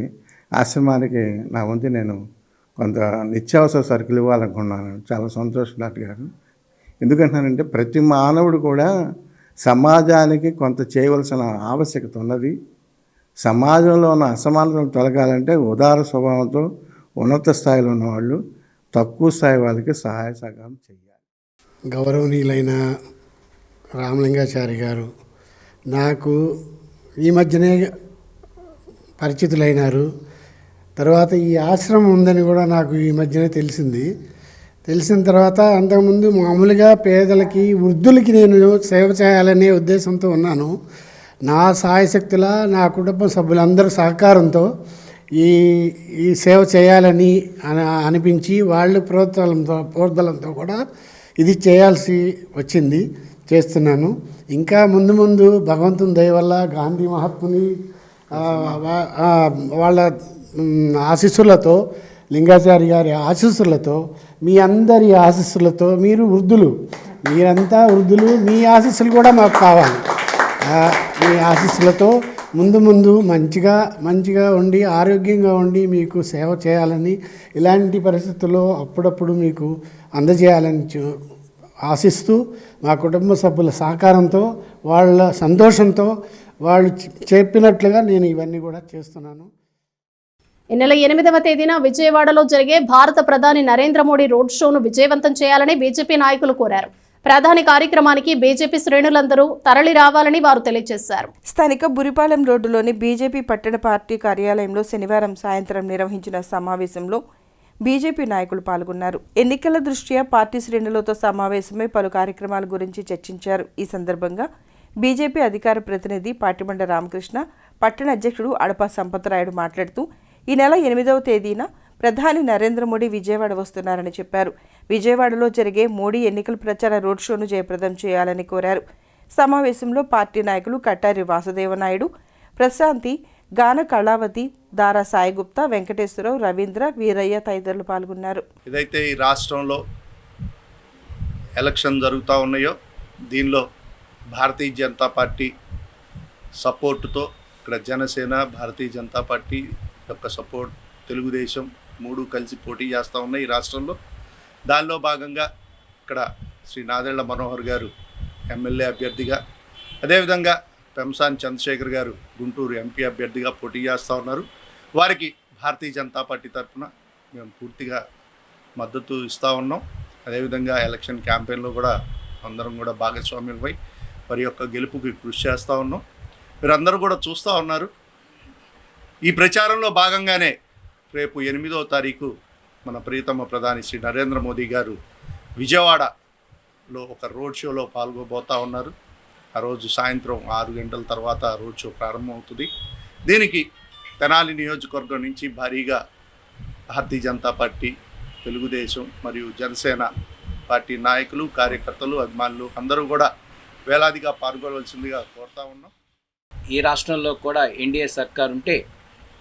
ఆశ్రమానికి నా వంతు నేను కొంత నిత్యావసర సరుకులు ఇవ్వాలనుకున్నాను. చాలా సంతోషం డాక్టర్ గారు. ఎందుకంటున్నానంటే ప్రతి మానవుడు కూడా సమాజానికి కొంత చేయవలసిన ఆవశ్యకత ఉన్నది. సమాజంలో ఉన్న అసమానతలు తొలగాలంటే ఉదార స్వభావంతో ఉన్నత స్థాయిలో ఉన్నవాళ్ళు తక్కువ స్థాయి వాళ్ళకి సహాయ సహకారం చేయాలి. గౌరవనీయులైన రామలింగాచారి గారు నాకు ఈ మధ్యనే పరిచితులైనారు. తర్వాత ఈ ఆశ్రమం ఉందని కూడా నాకు ఈ మధ్యనే తెలిసింది. తెలిసిన తర్వాత అంతకుముందు మామూలుగా పేదలకి వృద్ధులకి నేను సేవ చేయాలనే ఉద్దేశంతో ఉన్నాను. నా సాయశక్తుల నా కుటుంబ సభ్యులందరి సహకారంతో ఈ సేవ చేయాలని అనిపించి వాళ్ళ ప్రోద్బలంతో కూడా ఇది చేయాల్సి వచ్చింది, చేస్తున్నాను. ఇంకా ముందు భగవంతుని దయ వల్ల గాంధీ మహాత్ముని వాళ్ళ ఆశీస్సులతో, లింగాచారి గారి ఆశీస్సులతో, మీ అందరి ఆశీస్సులతో, మీరంతా వృద్ధులు, మీ ఆశీస్సులు కూడా మాకు కావాలి. మీ ఆశీస్సులతో ముందు మంచిగా ఉండి ఆరోగ్యంగా ఉండి మీకు సేవ చేయాలని, ఇలాంటి పరిస్థితుల్లో అప్పుడప్పుడు మీకు అందజేయాలని ఆశిస్తూ, మా కుటుంబ సభ్యుల సహకారంతో, వాళ్ళ సంతోషంతో వాళ్ళు చెప్పినట్లుగా నేను ఇవన్నీ కూడా చేస్తున్నాను. ఈ నెల 8వ తేదీన విజయవాడలో జరిగే భారత ప్రధాని నరేంద్ర మోడీ రోడ్ షోను విజయవంతం చేయాలని బీజేపీ నాయకులు కోరారు. ప్రధాని కార్యక్రమానికి బీజేపీ శ్రేణులందరూ తరలి రావాలని వారు తెలియజేశారు. స్థానిక బురిపాలెం రోడ్డులోని బీజేపీ పట్టణ పార్టీ కార్యాలయంలో శనివారం సాయంత్రం నిర్వహించిన సమావేశంలో బీజేపీ నాయకులు పాల్గొన్నారు. ఎన్నికల దృష్ట్యా పార్టీ శ్రేణులతో సమావేశమై పలు కార్యక్రమాల గురించి చర్చించారు. ఈ సందర్భంగా బీజేపీ అధికార ప్రతినిధి పాటిబండ రామకృష్ణ, పట్టణ అధ్యక్షుడు అడపా సంపత్రాయుడు మాట్లాడుతూ ఈ నెల 8వ తేదీన ప్రధాని నరేంద్ర మోడీ విజయవాడ వస్తున్నారని చెప్పారు. విజయవాడలో జరిగే మోడీ ఎన్నికల ప్రచార రోడ్ షోను జయప్రదం చేయాలని కోరారు. సమావేశంలో పార్టీ నాయకులు కట్టారి వాసుదేవనాయుడు, ప్రశాంతి, గాన కళావతి, దారా సాయిగుప్తా, వెంకటేశ్వరరావు, రవీంద్ర, వీరయ్య తదితరులు పాల్గొన్నారు. ఏదైతే ఈ రాష్ట్రంలో ఎలక్షన్ జరుగుతూ ఉన్నాయో దీనిలో భారతీయ జనతా పార్టీ సపోర్టుతో ఇక్కడ జనసేన, భారతీయ జనతా పార్టీ యొక్క సపోర్ట్, తెలుగుదేశం 3 కలిసి పోటీ చేస్తూ ఉన్నాయి ఈ రాష్ట్రంలో. దానిలో భాగంగా ఇక్కడ శ్రీ నాదెళ్ల మనోహర్ గారు ఎమ్మెల్యే అభ్యర్థిగా, అదేవిధంగా పెంసాని చంద్రశేఖర్ గారు గుంటూరు ఎంపీ అభ్యర్థిగా పోటీ చేస్తూ ఉన్నారు. వారికి భారతీయ జనతా పార్టీ తరఫున మేము పూర్తిగా మద్దతు ఇస్తూ ఉన్నాం. అదేవిధంగా ఎలక్షన్ క్యాంపెయిన్లో కూడా అందరం కూడా భాగస్వామ్యమై వారి యొక్క గెలుపుకి కృషి చేస్తూ ఉన్నాం. మీరందరూ కూడా చూస్తూ ఉన్నారు. ఈ ప్రచారంలో భాగంగానే రేపు 8వ తారీఖు మన ప్రియతమ ప్రధాని శ్రీ నరేంద్ర మోదీ గారు విజయవాడలో ఒక రోడ్ షోలో పాల్గొబోతూ ఉన్నారు. ఆ రోజు సాయంత్రం 6 గంటల తర్వాత రోడ్ షో ప్రారంభమవుతుంది. దీనికి తెనాలి నియోజకవర్గం నుంచి భారీగా భారతీయ జనతా పార్టీ, తెలుగుదేశం మరియు జనసేన పార్టీ నాయకులు, కార్యకర్తలు, అభిమానులు అందరూ కూడా వేలాదిగా పాల్గొనవలసిందిగా కోరుతా ఉన్నాం. ఈ రాష్ట్రంలో కూడా ఎన్డీఏ సర్కార్ ఉంటే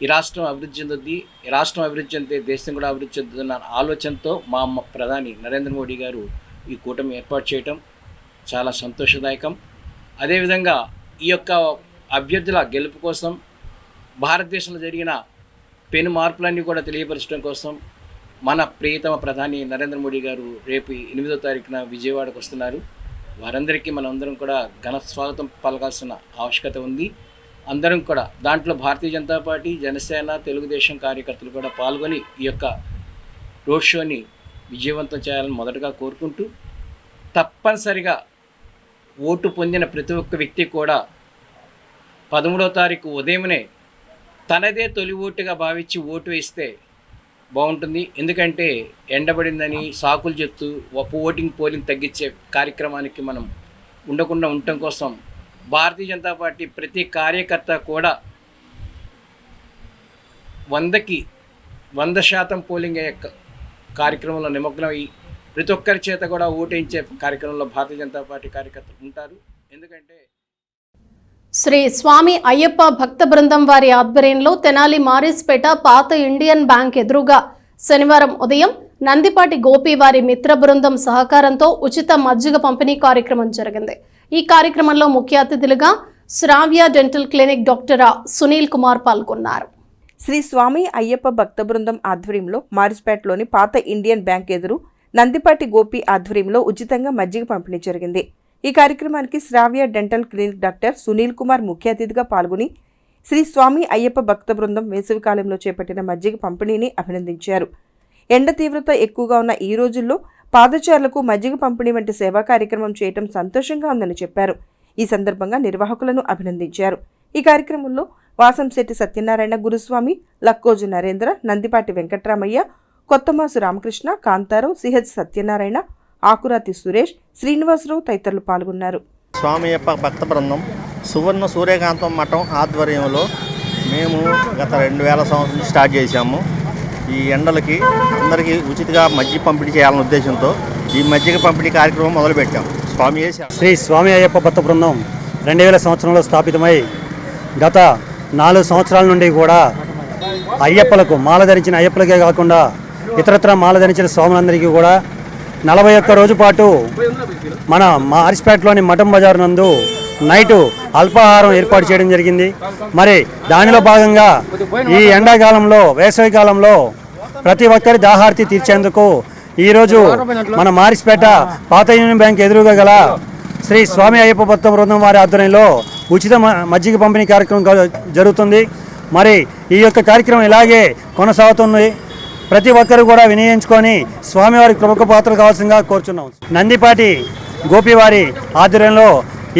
ఈ రాష్ట్రం అభివృద్ధి చెందుద్ది, ఈ రాష్ట్రం అభివృద్ధి చెందితే దేశం కూడా అభివృద్ధి చెందుతున్న ఆలోచనతో మా ప్రధాని నరేంద్ర మోడీ గారు ఈ కూటమి ఏర్పాటు చేయటం చాలా సంతోషదాయకం. అదేవిధంగా ఈ యొక్క అభ్యర్థుల గెలుపు కోసం, భారతదేశంలో జరిగిన పెను మార్పులన్నీ కూడా తెలియపరచడం కోసం మన ప్రియతమ ప్రధాని నరేంద్ర మోడీ గారు రేపు 8వ తారీఖున విజయవాడకు వస్తున్నారు. వారందరికీ మనందరం కూడా ఘన స్వాగతం పలకాల్సిన ఆవశ్యకత ఉంది. అందరం కూడా దాంట్లో భారతీయ జనతా పార్టీ, జనసేన, తెలుగుదేశం కార్యకర్తలు కూడా పాల్గొని ఈ యొక్క రోడ్ షోని విజయవంతం చేయాలని మొదటగా కోరుకుంటూ, తప్పనిసరిగా ఓటు పొందిన ప్రతి ఒక్క వ్యక్తి కూడా 13వ తారీఖు ఉదయమే తనదే తొలి ఓటుగా భావించి ఓటు వేస్తే బాగుంటుంది. ఎందుకంటే ఎండబడిందని సాకులు చెప్తూ పోలింగ్ తగ్గించే కార్యక్రమానికి మనం ఉండకుండా ఉండటం కోసం భారతీయ జనతా పార్టీ ప్రతి కార్యకర్త కూడా 100% పోలింగ్ అయ్యే కార్యక్రమంలో నిమగ్నమై ప్రతి ఒక్కరి చేత కూడా ఓటేయించే కార్యక్రమంలో భారతీయ జనతా పార్టీ కార్యకర్తలు ఉంటారు. ఎందుకంటే శ్రీ స్వామి అయ్యప్ప భక్త బృందం వారి ఆధ్వర్యంలో తెనాలి మారిస్పేట పాత ఇండియన్ బ్యాంక్ ఎదురుగా శనివారం ఉదయం నందిపాటి గోపి వారి మిత్ర బృందం సహకారంతో ఉచిత మజ్జిగ పంపిణీ కార్యక్రమం జరిగింది. ఈ కార్యక్రమంలో ముఖ్య అతిథులుగా Sravya dental clinic doctor Sunil Kumar పాల్గొన్నారు. శ్రీ స్వామి అయ్యప్ప భక్త బృందం ఆధ్వర్యంలో మారిస్పేటలోని పాత ఇండియన్ బ్యాంక్ ఎదురు నందిపాటి గోపి ఆధ్వర్యంలో ఉచితంగా మజ్జిగ పంపిణీ జరిగింది. ఈ కార్యక్రమానికి Sravya dental clinic doctor Sunil Kumar ముఖ్య అతిథిగా పాల్గొని శ్రీ స్వామి అయ్యప్ప భక్త బృందం వేసవికాలంలో చేపట్టిన మజ్జిగ పంపిణీని అభినందించారు. ఎండ తీవ్రత ఎక్కువగా ఉన్న ఈ రోజుల్లో పాదచారులకు మజ్జిగ పంపిణీ వంటి సేవా కార్యక్రమం చేయటం సంతోషంగా ఉందని చెప్పారు. ఈ సందర్భంగా నిర్వాహకులను అభినందించారు. ఈ కార్యక్రమంలో వాసంశెట్టి సత్యనారాయణ గురుస్వామి, లక్కోజు నరేంద్ర, నందిపాటి వెంకట్రామయ్య, కొత్తమాసు రామకృష్ణ, కాంతారావు, సిహెచ్ సత్యనారాయణ, ఆకురాతి సురేష్, శ్రీనివాసరావు తదితరులు పాల్గొన్నారు. స్వామి అయ్యప్ప భక్త బృందం సువర్ణ సూర్యకాంతం మఠం ఆధ్వర్యంలో మేము గత 2000 సంవత్సరం స్టార్ట్ చేశాము. ఈ ఎండలకి అందరికీ ఉచితంగా మజ్జిగ పంపిణీ చేయాలనే ఉద్దేశంతో ఈ మజ్జిగ పంపిణీ కార్యక్రమం మొదలుపెట్టాం. శ్రీ స్వామి అయ్యప్ప భక్త బృందం 2000 సంవత్సరంలో స్థాపితమై గత 4 సంవత్సరాల నుండి కూడా అయ్యప్పలకు మాల ధరించిన అయ్యప్పలకే కాకుండా ఇతరత్ర మాల ధరించిన స్వాములందరికీ కూడా 41 రోజు పాటు మన మారిస్పేటలోని మఠం బజార్ నందు నైటు అల్పాహారం ఏర్పాటు చేయడం జరిగింది. మరి దానిలో భాగంగా ఈ ఎండాకాలంలో వేసవి కాలంలో ప్రతి ఒక్కరి దాహార్తి తీర్చేందుకు ఈరోజు మన మారిస్పేట పాత యూనియన్ బ్యాంక్ ఎదురుగా గల శ్రీ స్వామి అయ్యప్ప భక్త బృందం వారి ఆధ్వర్యంలో ఉచిత మజ్జిగ పంపిణీ కార్యక్రమం జరుగుతుంది. మరి ఈ యొక్క కార్యక్రమం ఇలాగే కొనసాగుతుంది. ప్రతి ఒక్కరు కూడా వినియోగించుకొని స్వామివారి ప్రముఖ పాత్ర కావాల్సిందిగా కోరుచున్నాం. నందిపాటి గోపి వారి ఆధ్వర్యంలో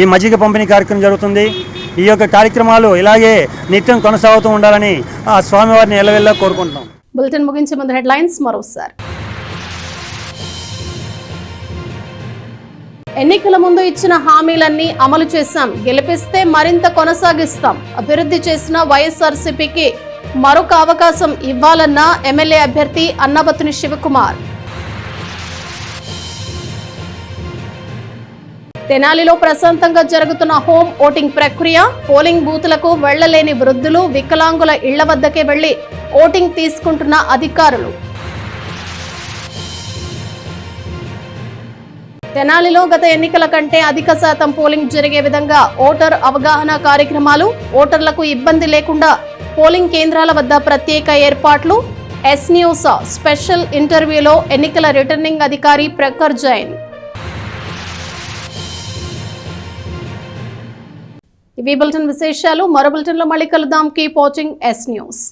ఈ మజ్జిగ పంపిణీ కార్యక్రమం జరుగుతుంది. ఈ యొక్క కార్యక్రమాలు ఇలాగే నిత్యం కొనసాగుతూ ఉండాలని ఆ స్వామివారిని ఎల్లవెల్లా కోరుకుంటున్నాం. బులెటిన్ ముగించే ముందు హెడ్లైన్స్ మరోసారి. ఎన్నికల ముందు ఇచ్చిన హామీలన్నీ అమలు చేశాం, గెలిపిస్తే మరింత కొనసాగిస్తాం. అభివృద్ధి చేసిన వైఎస్ఆర్సీపీకి మరొక అవకాశం ఇవ్వాలన్న ఎమ్మెల్యే అభ్యర్థి అన్నాబత్తుని శివకుమార్. తెనాలిలో ప్రశాంతంగా జరుగుతున్న హోమ్ ఓటింగ్ ప్రక్రియ. పోలింగ్ బూతులకు వెళ్లలేని వృద్ధులు, వికలాంగుల ఇళ్ల వద్దకే వెళ్లి ఓటింగ్ తీసుకుంటున్న అధికారులు. తెనాలిలో గత ఎన్నికల కంటే అధిక శాతం పోలింగ్ జరిగే విధంగా ఓటర్ అవగాహన కార్యక్రమాలు. ఓటర్లకు ఇబ్బంది లేకుండా పోలింగ్ కేంద్రాల వద్ద ప్రత్యేక ఏర్పాట్లు. ఎస్ న్యూస్ స్పెషల్ ఇంటర్వ్యూలో ఎన్నికల రిటర్నింగ్ అధికారి ప్రఖర్ జైన్. ఇవి బులెటిన్ విశేషాలు. మరో బులెటిన్లో మళ్ళీ కలుద్దాం. Keep watching yes news.